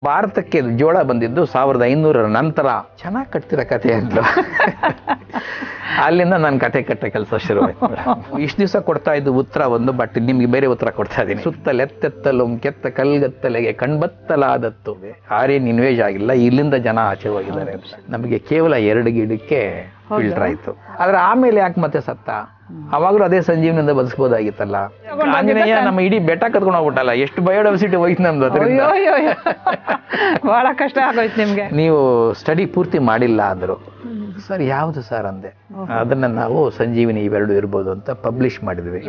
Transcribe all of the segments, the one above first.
ಭಾರತಕ್ಕೆ ಜೋಳ ಬಂದಿದ್ದು 1500 ನಂತರ. ಚೆನ್ನಾಗಿ ಕಟ್ತಿರೋ ಕಥೆ ಅಂದ್ಲು. ಅಲ್ಲಿಂದ ನಾನು ಕಥೆ ಕಟ್ಟ ಕೆಲಸ ಶುರುವಾಯ್ತು. ಇಷ್ಟು ದಿವಸ ಕೊಡ್ತಾ ಇದ್ದು ಉತ್ತರ ಒಂದು, ಬಟ್ ನಿಮ್ಗೆ ಬೇರೆ ಉತ್ತರ ಕೊಡ್ತಾ ಇದ್ದೀನಿ. ಸುತ್ತಲೆತ್ತೆತ್ತಲು ಕೆತ್ತ ಕಲ್ಗತ್ತಲೆಗೆ ಕಣ್ಬತ್ತಲಾದತ್ತು. ಆರೇನ್ ಇನ್ವೇಜ್ ಆಗಿಲ್ಲ, ಇಲ್ಲಿಂದ ಜನ ಆಚೆ ಹೋಗಿದ್ದಾರೆ. ನಮಗೆ ಕೇವಲ 2 ಗಿಡಕ್ಕೆ ಫಿಲ್ಟರ್ ಆಯ್ತು. ಆದ್ರೆ ಆಮೇಲೆ ಯಾಕೆ ಮತ್ತೆ ಸತ್ತ? ಅವಾಗಲೂ ಅದೇ ಸಂಜೀವನಿಂದ ಬದುಕಬಹುದಾಗಿತ್ತಲ್ಲ. ಆಂಜನೇಯ ನಮ್ಮ ಇಡೀ ಬೆಟ್ಟ ಕತ್ಕೊಂಡು ಹೋಗ್ಬಿಟ್ಟಲ್ಲ. ಎಷ್ಟು ಬಯೋಡೈವರ್ಸಿಟಿ ಹೋಯ್ತು ನಮ್ದು ಅದರಿಂದ. ಬಹಳ ಕಷ್ಟ ಆಗೋಯ್ತು ನಿಮ್ಗೆ. ನೀವು ಸ್ಟಡಿ ಪೂರ್ತಿ ಮಾಡಿಲ್ಲ ಅಂದ್ರು. ಸರ್ ಯಾವುದು ಸರ್ ಅಂದೆ. ಅದನ್ನ ನಾವು ಸಂಜೀವಿನಿ ಇವೆರಡು ಇರ್ಬೋದು ಅಂತ ಪಬ್ಲಿಷ್ ಮಾಡಿದ್ವಿ.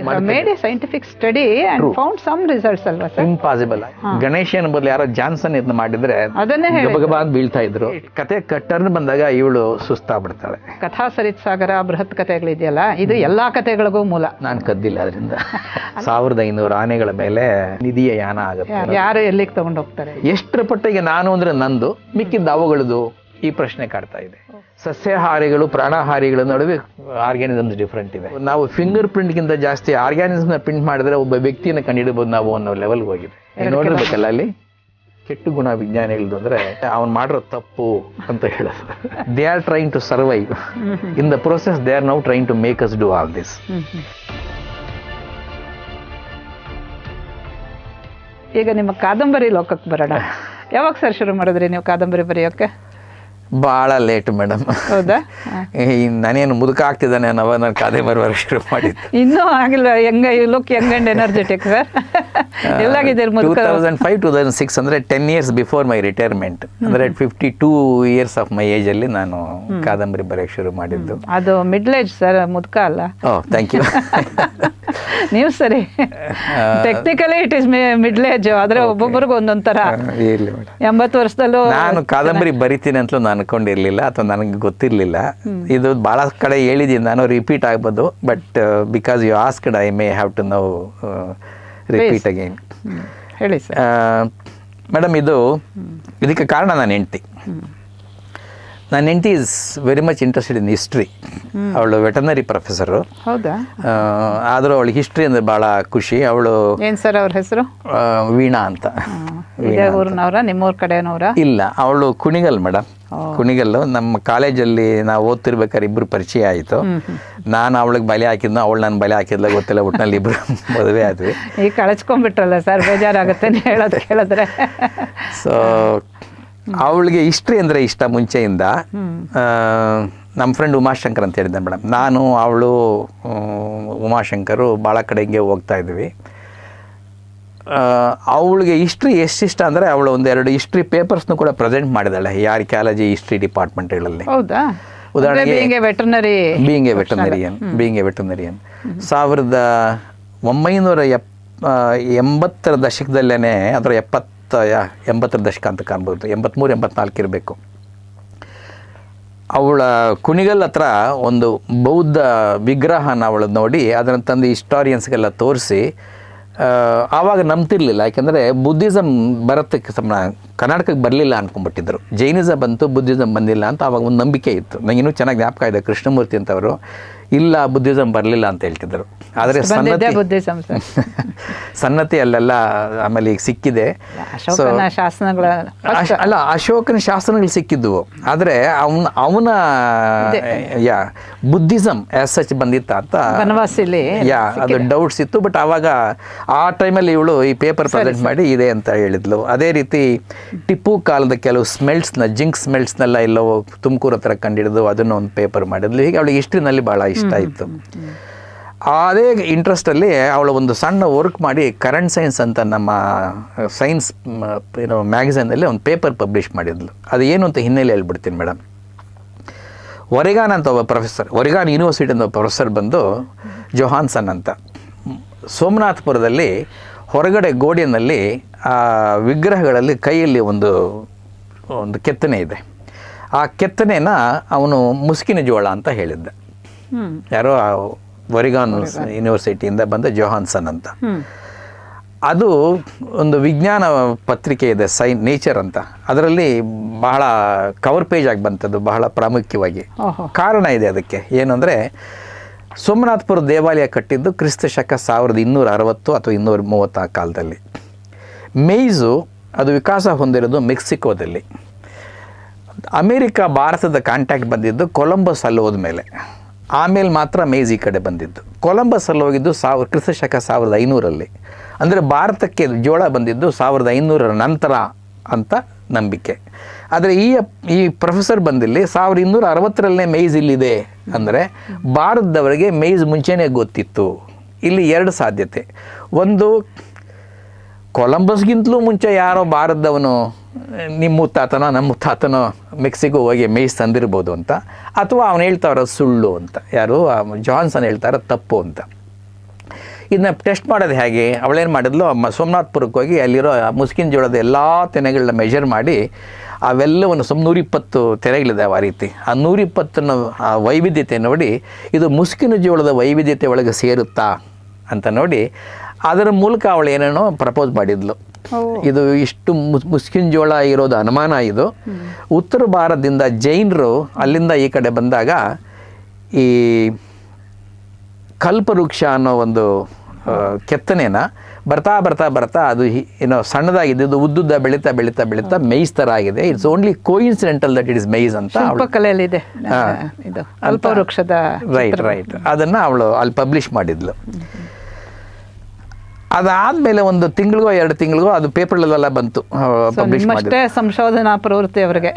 Scientific study and found some results ಅಲ್ವಾ ಸರ್? ಇಂಪಾಸಿಬಲ್. ಗಣೇಶನ್ ಬದಲು ಯಾರೋ ಜಾನ್ಸನ್ ಇದನ್ನ ಮಾಡಿದ್ರೆ ಗಬಗಬ ಅಂತ ಬೀಳ್ತಾ ಇದ್ರು. ಕತೆ ಕಟ್ಟರ್ನ್ ಬಂದಾಗ ಇವಳು ಸುಸ್ತಾಗ್ಬಿಡ್ತಾಳೆ. ಕಥಾ ಸರಿತ್ ಸಾಗರ ಬೃಹತ್ ಕಥೆಗಳಿದೆಯಲ್ಲ, ಇದು ಎಲ್ಲಾ ಕಥೆಗಳಿಗೂ ಮೂಲ. ನಾನು ಕದ್ದಿಲ್ಲ ಅದರಿಂದ. 1500 ಆನೆಗಳ ಮೇಲೆ ನಿಧಿಯ ಯಾನ ಆಗುತ್ತೆ. ಯಾರು ಎಲ್ಲಿಗೆ ತಗೊಂಡು ಹೋಗ್ತಾರೆ? ಎಷ್ಟರ ಪಟ್ಟಿಗೆ ನಾನು ಅಂದ್ರೆ ನಂದು, ಮಿಕ್ಕಿದ್ದ ಅವುಗಳದು? ಈ ಪ್ರಶ್ನೆ ಕಾಡ್ತಾ ಇದೆ. ಸಸ್ಯಾಹಾರಿಗಳು ಪ್ರಾಣಾಹಾರಿಗಳ ನಡುವೆ ಆರ್ಗ್ಯಾನಿಸಮ್ಸ್ ಡಿಫ್ರೆಂಟ್ ಇವೆ. ನಾವು ಫಿಂಗರ್ ಪ್ರಿಂಟ್ಗಿಂತ ಜಾಸ್ತಿ ಆರ್ಗ್ಯಾನಿಸಮ್ನ ಪ್ರಿಂಟ್ ಮಾಡಿದ್ರೆ ಒಬ್ಬ ವ್ಯಕ್ತಿಯನ್ನು ಕಂಡುಹಿಡಬಹುದು ನಾವು ಅನ್ನೋ ಲೆವೆಲ್ಗೆ ಹೋಗಿದೆ. ನೋಡಿರ್ಬೇಕಲ್ಲ ಅಲ್ಲಿ ಕೆಟ್ಟ ಗುಣ ವಿಜ್ಞಾನಿಗಳದ್ದು ಅಂದ್ರೆ ಅವ್ನು ಮಾಡಿರೋ ತಪ್ಪು ಅಂತ ಹೇಳೋದು. They are trying to survive. In the process they are now trying to make us do all this. ಈಗ ನಿಮ್ಮ ಕಾದಂಬರಿ ಲೋಕಕ್ಕೆ ಬರೋಣ. ಯಾವಾಗ ಸರ್ ಶುರು ಮಾಡಿದ್ರಿ ನೀವು ಕಾದಂಬರಿ ಬರೆಯೋಕೆ? ಭಾಳ ಲೇಟ್ ಮೇಡಮ್. ಹೌದಾ? ನಾನೇನು ಮುದುಕ ಆಗ್ತಿದ್ದಾನೆ ಅನ್ನೋ ನಾನು ಕಾದಂಬರಿ ಬರೋಕೆ ಶುರು ಮಾಡಿದ್ದು. ಇನ್ನೂ ಆಗಿಲ್ಲ. Look young and energetic sir. ಎಲ್ಲಾಗಿದ್ದೀರಿ? 2005-2006 ಅಂದರೆ 10 years ಬಿಫೋರ್ ಮೈ ರಿಟೈರ್ಮೆಂಟ್. ಅಂದರೆ 52 years ಆಫ್ ಮೈ ಏಜ್ ಅಲ್ಲಿ ನಾನು ಕಾದಂಬರಿ ಬರೆಯೋಕೆ ಶುರು ಮಾಡಿದ್ದು. ಅದು ಮಿಡ್ಲ್ ಏಜ್ ಸರ್, ಮುದುಕ ಅಲ್ಲ. ಓಹ್, ಥ್ಯಾಂಕ್ ಯು. ನೀವು ಸರಿ, technically it is middle age, ಆದ್ರೆ ಒಬ್ಬೊಬ್ಬರಿಗೂ ಒಂದೊಂದ್ ತರ. 80 ವರ್ಷದಲ್ಲೂ ನಾನು ಕಾದಂಬರಿ ಬರಿತೀನಿ ಅಂತಲೂ ನಾನು ಅನ್ಕೊಂಡಿರ್ಲಿಲ್ಲ, ಅಥವಾ ನನಗೆ ಗೊತ್ತಿರ್ಲಿಲ್ಲ. ಇದು ಬಹಳ ಕಡೆ ಹೇಳಿದ್ದೀನಿ ನಾನು, ರಿಪೀಟ್ ಆಗ್ಬೋದು. But because you asked I may have to now repeat again. ಹೇಳಿ ಸರ್. ಮೇಡಮ್, ಇದಕ್ಕೆ ಕಾರಣ ನನ್ನ ಹೆಂಡತಿ. ನನ್ನ ಹೆಂಡತಿ is very much interested in history. ಅವಳು ವೆಟರ್ನರಿ ಪ್ರೊಫೆಸರು. ಹೌದಾ? ಆದರೂ ಅವಳಿಗೆ ಹಿಸ್ಟ್ರಿ ಅಂದರೆ ಭಾಳ ಖುಷಿ. ಅವಳು ಏನು ಸರ್ ಅವ್ರ ಹೆಸರು? ವೀಣಾ ಅಂತ. ಊರಿನವರ, ನಿಮ್ಮೂರ ಕಡೆನವರ? ಇಲ್ಲ, ಅವಳು ಕುಣಿಗಲ್ ಮೇಡಮ್. ಕುಣಿಗಲ್ಲು. ನಮ್ಮ ಕಾಲೇಜಲ್ಲಿ ನಾವು ಓದ್ತಿರ್ಬೇಕಾದ್ರೆ ಇಬ್ಬರು ಪರಿಚಯ ಆಯಿತು. ನಾನು ಅವಳಿಗೆ ಬಲೆ ಹಾಕಿದ್ನೋ, ಅವಳು ನಾನು ಬಲೆ ಹಾಕಿದ್ಲ ಗೊತ್ತಿಲ್ಲ. ಒಟ್ಟಿನಲ್ಲಿ ಇಬ್ಬರು ಮದುವೆ ಆದ್ವಿ. ಈಗ ಕಳಚ್ಕೊಂಡ್ಬಿಟ್ರಲ್ಲ ಸರ್, ಬೇಜಾರಾಗುತ್ತೆ ಹೇಳೋದು ಕೇಳಿದ್ರೆ. ಸೊ ಅವಳಿಗೆ ಹಿಸ್ಟ್ರಿ ಅಂದರೆ ಇಷ್ಟ ಮುಂಚೆಯಿಂದ. ನಮ್ಮ ಫ್ರೆಂಡ್ ಉಮಾಶಂಕರ್ ಅಂತ ಹೇಳಿದ್ದೆ ಮೇಡಮ್. ನಾನು ಅವಳು ಉಮಾಶಂಕರು ಭಾಳ ಕಡೆಗೆ ಹೋಗ್ತಾ ಇದ್ವಿ. ಅವಳಿಗೆ ಹಿಸ್ಟ್ರಿ ಎಷ್ಟಿಷ್ಟ ಅಂದರೆ ಅವಳು 1-2 ಹಿಸ್ಟ್ರಿ ಪೇಪರ್ಸ್ನು ಕೂಡ ಪ್ರೆಸೆಂಟ್ ಮಾಡಿದಾಳೆ ಈ ಆರ್ಕಿಯಾಲಜಿ ಹಿಸ್ಟ್ರಿ ಡಿಪಾರ್ಟ್ಮೆಂಟ್ಗಳಲ್ಲಿ. ಹೌದಾ? ಉದಾಹರಣೆಗೆ ಬೀಯಿಂಗ್ ಎ ವೆಟರ್ನರಿಯನ್ 1980ರ ದಶಕದಲ್ಲೇ, ಅದರ 80ರ ದಶಕ ಅಂತ ಕಾಣ್ಬೋದು, 83-84 ಇರಬೇಕು. ಅವಳ ಕುಣಿಗಲ್ ಹತ್ರ ಒಂದು ಬೌದ್ಧ ವಿಗ್ರಹನ ಅವಳು ನೋಡಿ ಅದನ್ನು ತಂದು ಹಿಸ್ಟಾರಿಯನ್ಸ್ಗೆಲ್ಲ ತೋರಿಸಿ, ಆವಾಗ ನಂಬ್ತಿರ್ಲಿಲ್ಲ. ಯಾಕೆಂದರೆ ಬುದ್ಧಿಸಮ್ ಬರೋದಕ್ಕೆ ಕರ್ನಾಟಕಕ್ಕೆ ಬರಲಿಲ್ಲ ಅಂದ್ಕೊಂಡ್ಬಿಟ್ಟಿದ್ರು. ಜೈನಿಸಮ್ ಬಂತು, ಬುದ್ಧಿಸಮ್ ಬಂದಿಲ್ಲ ಅಂತ ಆವಾಗ ಒಂದು ನಂಬಿಕೆ ಇತ್ತು. ನನಗಿನ್ನೂ ಚೆನ್ನಾಗಿ ಜ್ಞಾಪಕ ಇದೆ. ಕೃಷ್ಣಮೂರ್ತಿ ಅಂತವರು ಇಲ್ಲ, ಬುದ್ಧಿಸಮ್ ಬರಲಿಲ್ಲ ಅಂತ ಹೇಳ್ತಿದ್ರು. ಆದರೆ ಸನ್ನತಿ ಅಲ್ಲೆಲ್ಲ ಆಮೇಲೆ ಈಗ ಸಿಕ್ಕಿದೆ. ಅಲ್ಲ, ಅಶೋಕನ ಶಾಸನಗಳು ಸಿಕ್ಕಿದ್ವು. ಆದರೆ ಅವನ ಬುದ್ಧಿಸಮ್ ಆಸ್ ಸಚ್ ಬಂದಿತ್ತ ಅಂತ ಅದು ಡೌಟ್ಸ್ ಇತ್ತು. ಬಟ್ ಆವಾಗ ಆ ಟೈಮಲ್ಲಿ ಇವಳು ಈ ಪೇಪರ್ ಪ್ರೆಸೆಂಟ್ ಮಾಡಿ ಇದೆ ಅಂತ ಹೇಳಿದ್ಲು. ಅದೇ ರೀತಿ ಟಿಪ್ಪು ಕಾಲದ ಕೆಲವು ಜಿಂಕ್ ಸ್ಮೆಲ್ಟ್ಸ್ನೆಲ್ಲ ಎಲ್ಲೋ ತುಮಕೂರು ಹತ್ರ ಕಂಡಿಡಿದು ಅದನ್ನು ಒಂದು ಪೇಪರ್ ಮಾಡಿದ್ಲು. ಹೀಗೆ ಅವಳಿಗೆ ಹಿಸ್ಟ್ರಿನಲ್ಲಿ ಭಾಳ ಇಷ್ಟ ಇತ್ತು. ಅದೇ ಇಂಟ್ರೆಸ್ಟಲ್ಲಿ ಅವಳು ಒಂದು ಸಣ್ಣ ವರ್ಕ್ ಮಾಡಿ ಕರೆಂಟ್ ಸೈನ್ಸ್ ಅಂತ ನಮ್ಮ ಸೈನ್ಸ್ ಮ್ಯಾಗಝೈನಲ್ಲಿ ಒಂದು ಪೇಪರ್ ಪಬ್ಲಿಷ್ ಮಾಡಿದ್ಲು. ಅದು ಏನು ಅಂತ ಹಿನ್ನೆಲೆ ಹೇಳ್ಬಿಡ್ತೀನಿ ಮೇಡಮ್. ಒರೆಗಾನ್ ಅಂತ ಒಬ್ಬ ಪ್ರೊಫೆಸರ್, ಒರೆಗಾನ್ ಯೂನಿವರ್ಸಿಟಿ ಅಂತ ಒಬ್ಬ ಪ್ರೊಫೆಸರ್ ಬಂದು, ಜೊಹಾನ್ಸನ್ ಅಂತ, ಸೋಮನಾಥಪುರದಲ್ಲಿ ಹೊರಗಡೆ ಗೋಡೆಯಲ್ಲಿ ಆ ವಿಗ್ರಹಗಳಲ್ಲಿ ಕೈಯಲ್ಲಿ ಒಂದು ಕೆತ್ತನೆ ಇದೆ. ಆ ಕೆತ್ತನೆನ ಅವನು ಮುಸ್ಕಿನ ಜೋಳ ಅಂತ ಹೇಳಿದ್ದ. ಯಾರೋ ಒರೆಗಾನ್ ಯೂನಿವರ್ಸಿಟಿಯಿಂದ ಬಂದ ಜೊಹಾನ್ಸನ್ ಅಂತ. ಅದು ಒಂದು ವಿಜ್ಞಾನ ಪತ್ರಿಕೆ ಇದೆ, ನೇಚರ್ ಅಂತ. ಅದರಲ್ಲಿ ಬಹಳ ಕವರ್ ಪೇಜ್ ಆಗಿ ಬಂತದ್ದು, ಬಹಳ ಪ್ರಾಮುಖ್ಯವಾಗಿ. ಕಾರಣ ಇದೆ ಅದಕ್ಕೆ. ಏನಂದರೆ, ಸೋಮನಾಥಪುರ ದೇವಾಲಯ ಕಟ್ಟಿದ್ದು ಕ್ರಿಸ್ತ ಶಕ 1260 ಅಥವಾ 230 ಕಾಲದಲ್ಲಿ. ಮೇಯ್ಸು ಅದು ವಿಕಾಸ ಹೊಂದಿರೋದು ಮೆಕ್ಸಿಕೋದಲ್ಲಿ. ಅಮೇರಿಕಾ ಭಾರತದ ಕಾಂಟ್ಯಾಕ್ಟ್ ಬಂದಿದ್ದು ಕೊಲಂಬಸ್ ಅಲ್ಲಿ ಹೋದ್ಮೇಲೆ, ಆಮೇಲೆ ಮಾತ್ರ ಮೇಜ್ ಈ ಕಡೆ ಬಂದಿದ್ದು. ಕೊಲಂಬಸ್ ಅಲ್ಲಿ ಹೋಗಿದ್ದು ಕ್ರಿಸ್ತಶಕ 1500 ಅಂದರೆ ಭಾರತಕ್ಕೆ ಜೋಳ ಬಂದಿದ್ದು 1500 ನಂತರ ಅಂತ ನಂಬಿಕೆ. ಆದರೆ ಈ ಪ್ರೊಫೆಸರ್ ಬಂದಿಲ್ಲಿ 1260 ಮೇಜ್ ಇಲ್ಲಿದೆ ಅಂದರೆ ಭಾರತದವರಿಗೆ ಮೇಜ್ ಮುಂಚೆನೇ ಗೊತ್ತಿತ್ತು. ಇಲ್ಲಿ 2 ಸಾಧ್ಯತೆ. ಒಂದು, ಕೊಲಂಬಸ್ಗಿಂತಲೂ ಮುಂಚೆ ಯಾರೋ ಭಾರತದವನು ನಿಮ್ಮ ಮುತ್ತಾತನೋ ನಮ್ಮ ಮುತ್ತಾತನೋ ಮೆಕ್ಸಿಕೋ ಹೋಗಿ ಮೇಜ್ ತಂದಿರ್ಬೋದು ಅಂತ, ಅಥವಾ ಅವನು ಹೇಳ್ತಾವ್ರ ಸುಳ್ಳು ಅಂತ, ಯಾರು ಜಾನ್ಸನ್ ಹೇಳ್ತಾರ ತಪ್ಪು ಅಂತ. ಇದನ್ನ ಟೆಸ್ಟ್ ಮಾಡೋದು ಹೇಗೆ? ಅವಳೇನು ಮಾಡಿದ್ಲು, ಸೋಮನಾಥ್ಪುರಕ್ಕೆ ಹೋಗಿ ಅಲ್ಲಿರೋ ಮುಸ್ಕಿನ ಜೋಳದ ಎಲ್ಲ ತೆನೆಗಳನ್ನ ಮೆಜರ್ ಮಾಡಿ ಅವೆಲ್ಲವನ್ನು 120 ತೆನೆಗಳಿದ್ದಾವೆ ಆ ರೀತಿ. ಆ 120 ವೈವಿಧ್ಯತೆ ನೋಡಿ, ಇದು ಮುಸ್ಕಿನ ಜೋಳದ ವೈವಿಧ್ಯತೆ ಒಳಗೆ ಸೇರುತ್ತಾ ಅಂತ ನೋಡಿ ಅದರ ಮೂಲಕ ಅವಳು ಏನೇನೋ ಪ್ರಪೋಸ್ ಮಾಡಿದ್ಲು. ಇದು ಇಷ್ಟು ಮುಸ್ಕಿನ ಜೋಳ ಇರೋದು ಅನುಮಾನ. ಇದು ಉತ್ತರ ಭಾರತದಿಂದ ಜೈನರು ಅಲ್ಲಿಂದ ಈ ಕಡೆ ಬಂದಾಗ ಈ ಕಲ್ಪವೃಕ್ಷ ಅನ್ನೋ ಒಂದು ಕೆತ್ತನೆನ ಬರ್ತಾ ಬರ್ತಾ ಬರ್ತಾ ಅದು ಏನೋ ಸಣ್ಣದಾಗಿದ್ದು ಉದ್ದುದ್ದ ಬೆಳೀತಾ ಬೆಳೀತಾ ಬೆಳೀತಾ ಮೇಯ್ಸ್ ಥರ ಆಗಿದೆ. It's only coincidental that it is maize ಅಂತ ಕಲೆಯಲ್ಲಿದೆ ಕಲ್ಪವೃಕ್ಷದ. ರೈಟ್ ಅದನ್ನು ಅವಳು ಅಲ್ಲಿ ಪಬ್ಲಿಷ್ ಮಾಡಿದ್ಲು. ಅದಾದಮೇಲೆ ಒಂದು ತಿಂಗಳಿಗೋ 2 ತಿಂಗಳಿಗೋ ಅದು ಪೇಪರ್ಲೆಲ್ಲ ಬಂತು, ಪಬ್ಲಿಷ್ ಮಾಡಿ. ಸಂಶೋಧನಾ ಪ್ರವೃತ್ತಿ ಅವರಿಗೆ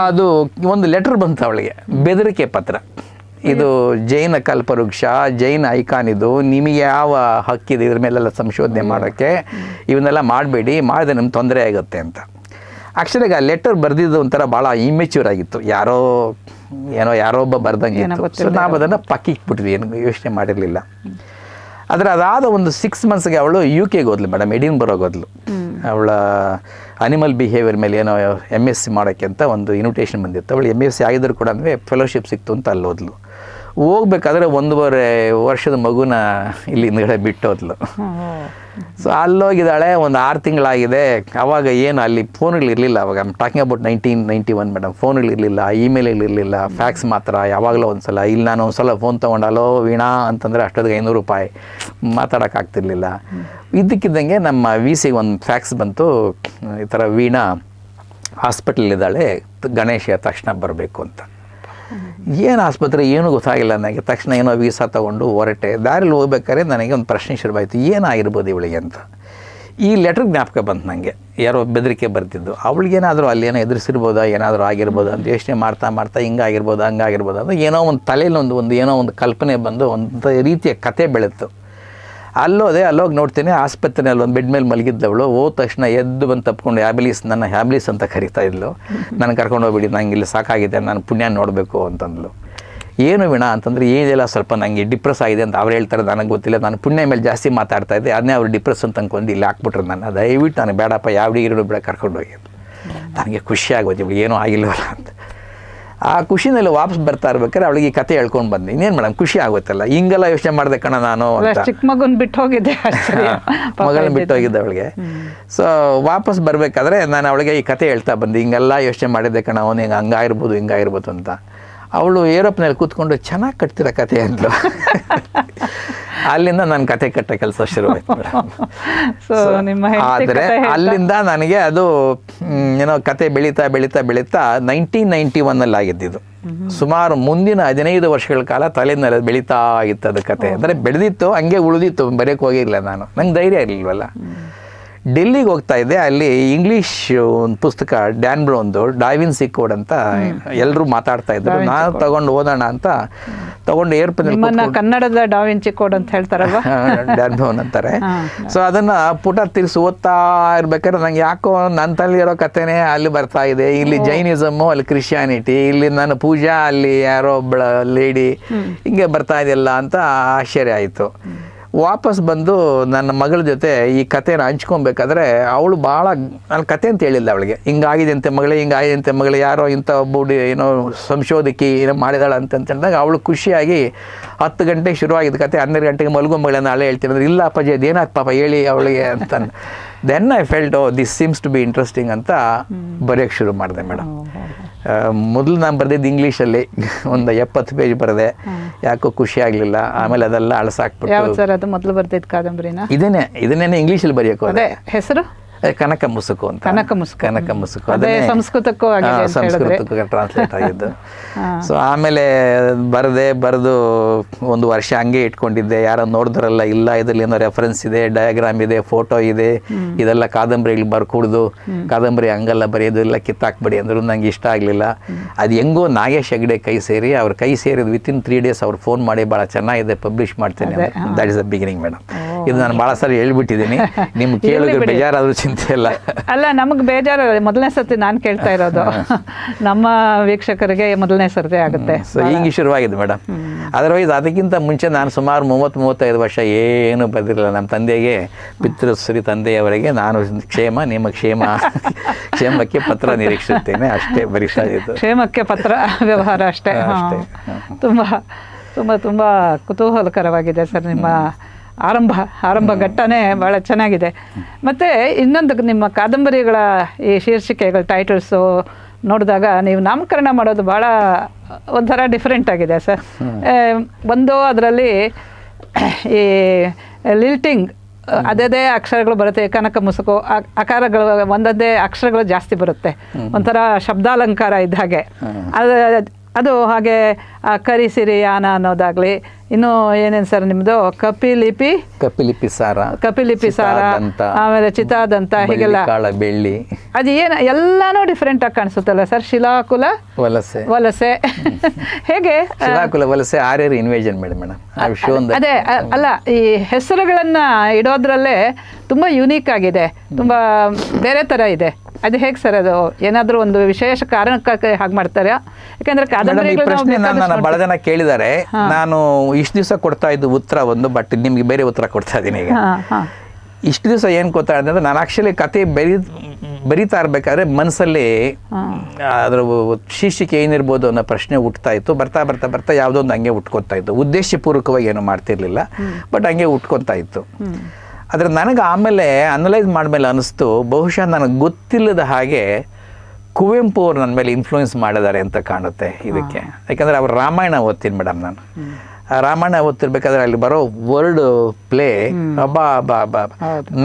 ಅದು ಒಂದು ಲೆಟರ್ ಬಂತು ಅವಳಿಗೆ, ಬೆದರಿಕೆ ಪತ್ರ. ಇದು ಜೈನ ಕಲ್ಪವೃಕ್ಷ, ಜೈನ ಐಕಾನ್, ಇದು ನಿಮಗೆ ಯಾವ ಹಕ್ಕಿದೆ ಇದ್ರ ಮೇಲೆಲ್ಲ ಸಂಶೋಧನೆ ಮಾಡೋಕ್ಕೆ, ಇವನ್ನೆಲ್ಲ ಮಾಡಬೇಡಿ, ಮಾಡಿದ್ರೆ ನಿಮ್ಗೆ ತೊಂದರೆ ಆಗುತ್ತೆ ಅಂತ. ಆ್ಯಕ್ಚುಲಿಗೆ ಆ ಲೆಟರ್ ಬರೆದಿದ್ದು ಒಂಥರ ಭಾಳ ಇಮ್ಮೆಚ್ಯೂರ್ ಆಗಿತ್ತು, ಯಾರೋ ಒಬ್ಬ ಬರ್ದಂಗೆ ಇತ್ತು. ಸೊ ನಾವು ಅದನ್ನು ಪಕ್ಕಿಟ್ಬಿಟ್ವಿ, ಏನು ಯೋಚನೆ ಮಾಡಿರಲಿಲ್ಲ. ಆದರೆ ಅದಾದ ಒಂದು 6 ಮಂತ್ಸ್ಗೆ ಅವಳು UK ಹೋದ್ಲು ಮೇಡಮ್, ಎಡಿನ್ಬರ್ಗ್ ಹೋದ್ಲು. ಅವಳ ಅನಿಮಲ್ ಬಿಹೇವಿಯರ್ ಮೇಲೆ ಏನೋ MSc ಮಾಡೋಕ್ಕೆ ಅಂತ ಒಂದು ಇನ್ವಿಟೇಷನ್ ಬಂದಿತ್ತು. ಅವಳು MSc ಆಗಿದ್ರು ಕೂಡ ಫೆಲೋಶಿಪ್ ಸಿಕ್ತು ಅಂತ ಅಲ್ಲಿ ಹೋದ್ಲು. ಹೋಗ್ಬೇಕಾದ್ರೆ 1.5 ವರ್ಷದ ಮಗುನ ಇಲ್ಲಿ ಹಿಂದ್ಗಡೆ ಬಿಟ್ಟು ಹೋದ್ಲು. ಸೊ ಅಲ್ಲೋಗಿದ್ದಾಳೆ, ಒಂದು 6 ತಿಂಗಳಾಗಿದೆ. ಅವಾಗ ಏನು ಅಲ್ಲಿ ಫೋನ್ಗಳಿರಲಿಲ್ಲ. ಅವಾಗ ಟಾಕಿಂಗ್ ಅಬೌಟ್ 1991 ಮೇಡಮ್. ಫೋನ್ಗಳಿರಲಿಲ್ಲ, ಇಮೇಲ್ಗಳಿರಲಿಲ್ಲ, ಫ್ಯಾಕ್ಸ್ ಮಾತ್ರ ಯಾವಾಗಲೂ ಒಂದು ಸಲ. ಇಲ್ಲಿ ನಾನು ಒಂದು ಸಲ ಫೋನ್ ತೊಗೊಂಡಲ್ಲೋ ವೀಣಾ ಅಂತಂದರೆ ಅಷ್ಟೊತ್ತಿಗೆ 500 ರೂಪಾಯಿ ಮಾತಾಡೋಕ್ಕಾಗ್ತಿರ್ಲಿಲ್ಲ. ಇದ್ದಕ್ಕಿದ್ದಂಗೆ ನಮ್ಮ VCಗೆ ಒಂದು ಫ್ಯಾಕ್ಸ್ ಬಂತು, ಈ ಥರ ವೀಣಾ ಹಾಸ್ಪಿಟ್ಲಲ್ಲಿದ್ದಾಳೆ, ಗಣೇಶ ತಕ್ಷಣ ಬರಬೇಕು ಅಂತ. ಏನು ಆಸ್ಪತ್ರೆ ಏನೂ ಗೊತ್ತಾಗಿಲ್ಲ ನನಗೆ. ತಕ್ಷಣ ಏನೋ ವೀಸಾ ತೊಗೊಂಡು ಹೊರಟೆ. ದಾರಿಲಿ ಹೋಗ್ಬೇಕಾದ್ರೆ ನನಗೆ ಒಂದು ಪ್ರಶ್ನೆ ಶುರುವಾಯಿತು, ಏನಾಗಿರ್ಬೋದು ಇವಳಿಗೆ ಅಂತ. ಈ ಲೆಟ್ರ್ ಜ್ಞಾಪಕ ಬಂತು ನನಗೆ, ಯಾರೋ ಬೆದರಿಕೆ ಬರ್ತಿದ್ದು. ಅವಳಿಗೇನಾದರೂ ಅಲ್ಲಿ ಏನೋ ಎದುರಿಸಿರ್ಬೋದಾ, ಏನಾದರೂ ಆಗಿರ್ಬೋದು ಅಂತ ಯೋಚನೆ ಮಾಡ್ತಾ ಮಾಡ್ತಾ ಹಿಂಗಾಗಿರ್ಬೋದು ಹಂಗಾಗಿರ್ಬೋದು ಅಂತ ಏನೋ ಒಂದು ತಲೆಯಲ್ಲಿ ಒಂದು ಏನೋ ಒಂದು ಕಲ್ಪನೆ ಬಂದು ಒಂದು ರೀತಿಯ ಕತೆ ಬೆಳೀತು. ಅಲ್ಲೋಗಿ ನೋಡ್ತೀನಿ, ಆಸ್ಪತ್ರೆಯಲ್ಲಿ ಒಂದು ಬೆಡ್ ಮೇಲೆ ಮಲಗಿದ್ದವಳು. ಹೋದ ತಕ್ಷಣ ಎದ್ದು ಬಂದು ತಪ್ಕೊಂಡು ನನ್ನ ಹ್ಯಾಬ್ಲಿಸ್ ಅಂತ ಕರಿತಾ ಇದ್ಲು. ನಾನು ಕರ್ಕೊಂಡು ಹೋಗ್ಬಿಡಿ, ನಂಗೆ ಇಲ್ಲಿ ಸಾಕಾಗಿದೆ, ನಾನು ಪುಣ್ಯ ನೋಡಬೇಕು ಅಂತಂದ್ಲು. ಏನು ವೀಣಾ ಅಂತಂದರೆ ಏನಿಲ್ಲ, ಸ್ವಲ್ಪ ನನಗೆ ಡಿಪ್ರೆಸ್ ಆಗಿದೆ ಅಂತ ಅವ್ರು ಹೇಳ್ತಾರೆ, ನನಗೆ ಗೊತ್ತಿಲ್ಲ, ನಾನು ಪುಣ್ಯ ಮೇಲೆ ಜಾಸ್ತಿ ಮಾತಾಡ್ತಾ ಇದ್ದೆ, ಅದನ್ನೇ ಅವ್ರು ಡಿಪ್ರೆಸ್ ಅಂತ ಅಂದ್ಕೊಂಡು ಇಲ್ಲಿ ಹಾಕ್ಬಿಟ್ರು. ನಾನು ದಯವಿಟ್ಟು ನನಗೆ ಬೇಡಪ್ಪ, ಯಾವ ಹುಡುಗಿರು ಬೇಡ ಕರ್ಕೊಂಡು ಹೋಗಿ. ನನಗೆ ಖುಷಿ ಆಗೋದು, ಇವಳು ಏನೂ ಆಗಿಲ್ವಲ್ಲ ಅಂತ. ಆ ಖುಷಿನಲ್ಲಿ ವಾಪಸ್ ಬರ್ತಾ ಇರ್ಬೇಕಾದ್ರೆ ಅವಳಿಗೆ ಈ ಕತೆ ಹೇಳ್ಕೊಂಡು ಬಂದೆ. ಇನ್ನೇನು ಮೇಡಮ್, ಖುಷಿ ಆಗುತ್ತಲ್ಲ, ಹಿಂಗೆಲ್ಲ ಯೋಚನೆ ಮಾಡಿದೆ ಕಣ ನಾನು ಅಂತ. ಚಿಕ್ಕ ಮಗನ ಬಿಟ್ಟು ಹೋಗಿದ್ದೆ, ಮಗಳನ್ನ ಬಿಟ್ಟು ಹೋಗಿದ್ದೆ ಅವಳಿಗೆ. ಸೊ ವಾಪಸ್ ಬರಬೇಕಾದ್ರೆ ನಾನು ಅವಳಿಗೆ ಈ ಕತೆ ಹೇಳ್ತಾ ಬಂದೆ, ಹಿಂಗೆಲ್ಲ ಯೋಚನೆ ಮಾಡಿದ್ದೆ ಕಣ, ಅವನು ಹಿಂಗಾಗಿರ್ಬೋದು ಅಂತ. ಅವಳು ಏರೋಪ್ನಲ್ಲಿ ಕೂತ್ಕೊಂಡು ಚೆನ್ನಾಗಿ ಕಟ್ತಿರೋ ಕತೆ ಅಂದ್ಲು. ಅಲ್ಲಿಂದ ನನ್ನ ಕತೆ ಕಟ್ಟ ಕೆಲಸ ಶುರುವಾಯ್ತು. ಆದರೆ ಅಲ್ಲಿಂದ ನನಗೆ ಅದು ಏನೋ ಕತೆ ಬೆಳೀತಾ 1991 ಆಗಿದ್ದು. ಸುಮಾರು ಮುಂದಿನ 15 ವರ್ಷಗಳ ಕಾಲ ತಲೆಯಲ್ಲಿ ಬೆಳೀತಾ ಇತ್ತು ಅದು ಕತೆ. ಅಂದರೆ ಬೆಳೆದಿತ್ತು, ಹಂಗೆ ಉಳಿದಿತ್ತು, ಬರೆಯೋಕೆ ಹೋಗಿಲ್ಲ ನಾನು, ನಂಗೆ ಧೈರ್ಯ ಇರಲಿಲ್ವಲ್ಲ. ಡೆಲ್ಲಿಗೆ ಹೋಗ್ತಾ ಇದ್ದೆ. ಅಲ್ಲಿ ಇಂಗ್ಲೀಷ್ ಒಂದು ಪುಸ್ತಕ ಡ್ಯಾನ್ ಬ್ರೌನ್ದು ಡಾವಿನ್ಸಿ ಕೋಡ್ ಅಂತ ಎಲ್ಲರೂ ಮಾತಾಡ್ತಾ ಇದ್ರು. ನಾನು ತಗೊಂಡು ಓದೋಣ ಅಂತ ತಗೊಂಡು ಏರ್ಪೋರ್ಟ್, ಕನ್ನಡದ ಡಾವಿನ್ಸಿ ಕೋಡ್ ಅಂತ ಹೇಳ್ತಾರಲ್ವ, ಡ್ಯಾನ್ ಬ್ರೌನ್ ಅಂತಾರೆ. ಸೊ ಅದನ್ನು ಪುಟ ತಿರ್ಸಿ ಓದ್ತಾ ಇರ್ಬೇಕಾದ್ರೆ ನಂಗೆ ಯಾಕೋ ನನ್ನ ತಲೆ ಇರೋ ಕಥೆನೇ ಅಲ್ಲಿ ಬರ್ತಾ ಇದೆ. ಇಲ್ಲಿ ಜೈನಿಸಮ್ಮು, ಅಲ್ಲಿ ಕ್ರಿಶ್ಚಿಯಾನಿಟಿ, ಇಲ್ಲಿ ನಾನು ಪೂಜಾ, ಅಲ್ಲಿ ಯಾರೋ ಒಬ್ಬಳ ಲೇಡಿ, ಹಿಂಗೆ ಬರ್ತಾ ಇದೆಯಲ್ಲ ಅಂತ ಆಶ್ಚರ್ಯ ಆಯಿತು. ವಾಪಸ್ ಬಂದು ನನ್ನ ಮಗಳ ಜೊತೆ ಈ ಕಥೆನ ಹಂಚ್ಕೊಬೇಕಾದ್ರೆ ಅವಳು ಭಾಳ, ನಾನು ಕತೆ ಅಂತ ಹೇಳಿಲ್ಲ ಅವಳಿಗೆ, ಹಿಂಗಾಗಿದೆಂತೆ ಮಗಳೇ, ಯಾರೋ ಇಂಥ ಒಬ್ಬ ಏನೋ ಸಂಶೋಧಕಿ ಏನೋ ಮಾಡಿದಾಳೆ ಅಂತಂದಾಗ ಅವಳು ಖುಷಿಯಾಗಿ 10 ಗಂಟೆಗೆ ಶುರುವಾಗಿದ್ದ ಕತೆ 12 ಗಂಟೆಗೆ ಮಲಗೋ ಮಗಳನ್ನ ನಾಳೆ ಹೇಳ್ತೀನಿ ಅಂದ್ರೆ, ಇಲ್ಲ ಅಪ್ಪಾಜಿ ಅದೇನಾಯ್ತು ಪಾಪ ಹೇಳಿ ಅವಳಿಗೆ ಅಂತ. Then I felt this seems to be interesting ಅಂತ ಬರೆಯೋಕ್ಕೆ ಶುರು ಮಾಡಿದೆ ಮೇಡಮ್. ಮೊದಲು ನಾನು ಬರೆದಿದ್ದು ಇಂಗ್ಲೀಷಲ್ಲಿ ಒಂದು 70 ಪೇಜ್ ಬರೆದೆ, ಯಾಕೋ ಖುಷಿ ಆಗಲಿಲ್ಲ. ಆಮೇಲೆ ಅದೆಲ್ಲ ಅಳಸಾಕ್ಬಿಟ್ಟು. ಸರ್ ಅದು ಮೊದಲು ಬರ್ತಿದ್ದು ಕಾದಂಬರಿನ ಇದನ್ನೇ ಇಂಗ್ಲೀಷಲ್ಲಿ ಬರೆಯೋಕೆ ಹೆಸರು ಕನಕ ಮುಸುಕು ಅಂತ. ಕನಕ ಮುಸುಕು ಅದೇ ಸಂಸ್ಕೃತಕ್ಕೂ ಟ್ರಾನ್ಸ್ಲೇಟ್ ಆಗಿದ್ದು. ಸೊ ಆಮೇಲೆ ಬರೆದು ಒಂದು ವರ್ಷ ಹಂಗೆ ಇಟ್ಕೊಂಡಿದ್ದೆ. ಯಾರೋ ನೋಡಿದ್ರಲ್ಲ, ಇಲ್ಲ ಇದರಲ್ಲಿ ಏನೋ ರೆಫರೆನ್ಸ್ ಇದೆ, ಡಯಾಗ್ರಾಮ್ ಇದೆ, ಫೋಟೋ ಇದೆ, ಇದೆಲ್ಲ ಕಾದಂಬರಿಗಳು ಬರ್ಕೂಡ್ದು, ಕಾದಂಬರಿ ಹಂಗಲ್ಲ ಬರೆಯೋದು, ಇಲ್ಲ ಕಿತ್ತಾಕ್ಬಿಡಿ ಅಂದರು. ನಂಗೆ ಇಷ್ಟ ಆಗಲಿಲ್ಲ. ಅದು ಹೆಂಗೋ ನಾಗೇಶ್ ಹೆಗ್ಡೆ ಕೈ ಸೇರಿ, ಅವ್ರ ಕೈ ಸೇರಿದ ವಿತಿನ್ 3 days ಅವ್ರು ಫೋನ್ ಮಾಡಿ ಭಾಳ ಚೆನ್ನಾಗಿದೆ, ಪಬ್ಲಿಷ್ ಮಾಡ್ತೇನೆ. That is the beginning madam. ಇದು ನಾನು ಭಾಳ ಸಾರಿ ಹೇಳ್ಬಿಟ್ಟಿದ್ದೀನಿ, ನಿಮ್ಗೆ ಕೇಳಿದ್ರೆ ಬೇಜಾರಾದ್ರೂ ಚಿಂತೆ ಇಲ್ಲ. ಅಲ್ಲ, ನಮಗೆ ಬೇಜಾರಲ್ಲ, ಮೊದಲನೇ ಸರ್ತಿ ನಾನು ಕೇಳ್ತಾ ಇರೋದು, ನಮ್ಮ ವೀಕ್ಷಕರಿಗೆ ಮೊದಲನೇ ಸರ್ತಿ ಆಗುತ್ತೆ. ಸೊ ಹಿಂಗೆ ಶುರುವಾಗಿದೆ ಮೇಡಮ್. ಅದರ್ವೈಸ್ ಅದಕ್ಕಿಂತ ಮುಂಚೆ ನಾನು ಸುಮಾರು 30-35 ವರ್ಷ ಏನು ಬರೆದಿರಲಿಲ್ಲ. ನಮ್ಮ ತಂದೆಗೆ, ಪಿತೃಶ್ರೀ ತಂದೆಯವರಿಗೆ ನಾನು ಕ್ಷೇಮ, ನಿಮ್ಮ ಕ್ಷೇಮಕ್ಕೆ ಪತ್ರ ನಿರೀಕ್ಷಿಸುತ್ತೇನೆ, ಅಷ್ಟೇ ಬರೀತಾ ಇದ್ದು. ಕ್ಷೇಮಕ್ಕೆ ಪತ್ರ ವ್ಯವಹಾರ ಅಷ್ಟೇ. ತುಂಬ ತುಂಬ ತುಂಬ ಕುತೂಹಲಕರವಾಗಿದೆ ಸರ್ ನಿಮ್ಮ ಆರಂಭ ಘಟ್ಟನೆ ಭಾಳ ಚೆನ್ನಾಗಿದೆ. ಮತ್ತು ಇನ್ನೊಂದು, ನಿಮ್ಮ ಕಾದಂಬರಿಗಳ ಈ ಶೀರ್ಷಿಕೆಗಳ ಟೈಟಲ್ಸು ನೋಡಿದಾಗ ನೀವು ನಾಮಕರಣ ಮಾಡೋದು ಭಾಳ ಒಂಥರ ಡಿಫ್ರೆಂಟ್ ಆಗಿದೆ ಸರ್. ಒಂದು ಅದರಲ್ಲಿ ಈ ಲಿಲ್ಟಿಂಗ್, ಅದೇ ಅಕ್ಷರಗಳು ಬರುತ್ತೆ, ಕನಕ ಮುಸುಕು ಅಕಾರಗಳು ಒಂದದೇ ಅಕ್ಷರಗಳು ಜಾಸ್ತಿ ಬರುತ್ತೆ, ಒಂಥರ ಶಬ್ದಾಲಂಕಾರ ಇದ್ದ ಹಾಗೆ. ಅದು ಹಾಗೆ ಕರಿಸಿರಿ ಯಾನ ಅನ್ನೋದಾಗ್ಲಿ, ಇನ್ನು ಏನೇನು ಸರ್ ನಿಮ್ಮದು ಕಪಿಲಿಪಿ ಸಾರ, ಆಮೇಲೆ ಚಿತಾದಂತ, ಹೀಗೆಲ್ಲ ಬೆಳ್ಳಿ, ಅದು ಏನು ಎಲ್ಲಾನು ಡಿಫ್ರೆಂಟ್ ಆಗಿ ಕಾಣಿಸುತ್ತಲ್ಲ ಸರ್. ಶಿಲಾಕುಲ ವಲಸೆ ಹೇಗೆ ಶಿಲಾಕುಲ ವಲಸೆ ಆರ್ಯರ್ ಇನ್ವೇಷನ್ ಮೇಡಮ್. ಅದೇ ಅಲ್ಲ, ಈ ಹೆಸರುಗಳನ್ನ ಇಡೋದ್ರಲ್ಲೇ ತುಂಬಾ ಯುನೀಕ್ ಆಗಿದೆ, ತುಂಬಾ ಬೇರೆ ತರ ಇದೆ. ಅದು ಹೇಗೆ ಸರ್? ಅದು ಏನಾದರೂ ಒಂದು ವಿಶೇಷ ಕಾರಣಕ್ಕೆ ಹಾಗೆ ಮಾಡ್ತಾರೆ? ಯಾಕಂದ್ರೆ ಕಾದಂಬರಿಗಳನ್ನ ಬಹಳ ಜನ ಕೇಳಿದ್ದಾರೆ. ನಾನು ಇಷ್ಟು ದಿವಸ ಕೊಡ್ತಾ ಇದ್ದು ಉತ್ತರ ಒಂದು, ಬಟ್ ನಿಮ್ಗೆ ಬೇರೆ ಉತ್ತರ ಕೊಡ್ತಾ ಇದ್ದೀನಿ ಈಗ. ಇಷ್ಟು ದಿವಸ ಏನು ಗೊತ್ತಾ ಅಂದ್ರೆ, ನಾನು ಆಕ್ಚುಲಿ ಕತೆ ಬರೀತಾ ಇರ್ಬೇಕಾದ್ರೆ ಮನಸ್ಸಲ್ಲಿ ಅದ್ರ ಶೀರ್ಷಿಕೆ ಏನಿರ್ಬೋದು ಅನ್ನೋ ಪ್ರಶ್ನೆ ಹುಟ್ತಾ ಇತ್ತು. ಬರ್ತಾ ಯಾವುದೋ ಒಂದು ಹಂಗೆ ಉಟ್ಕೊತಾ ಇತ್ತು. ಉದ್ದೇಶಪೂರ್ವಕವಾಗಿ ಏನು ಮಾಡ್ತಿರ್ಲಿಲ್ಲ, ಬಟ್ ಹಂಗೆ ಉಟ್ಕೊತಾ ಇತ್ತು. ಆದರೆ ನನಗೆ ಆಮೇಲೆ ಅನಲೈಸ್ ಮಾಡಿದ್ಮೇಲೆ ಅನಿಸ್ತು, ಬಹುಶಃ ನನಗೆ ಗೊತ್ತಿಲ್ಲದ ಹಾಗೆ ಕುವೆಂಪು ಅವ್ರು ನನ್ನ ಮೇಲೆ ಇನ್ಫ್ಲೂಯೆನ್ಸ್ ಮಾಡಿದ್ದಾರೆ ಅಂತ ಕಾಣುತ್ತೆ ಇದಕ್ಕೆ. ಯಾಕಂದರೆ ಅವ್ರ ರಾಮಾಯಣ ಓದ್ತೀನಿ ಮೇಡಮ್. ನಾನು ರಾಮಾಯಣ ಓದ್ತಿರ್ಬೇಕಾದ್ರೆ ಅಲ್ಲಿ ಬರೋ ವರ್ಡ್ ಪ್ಲೇ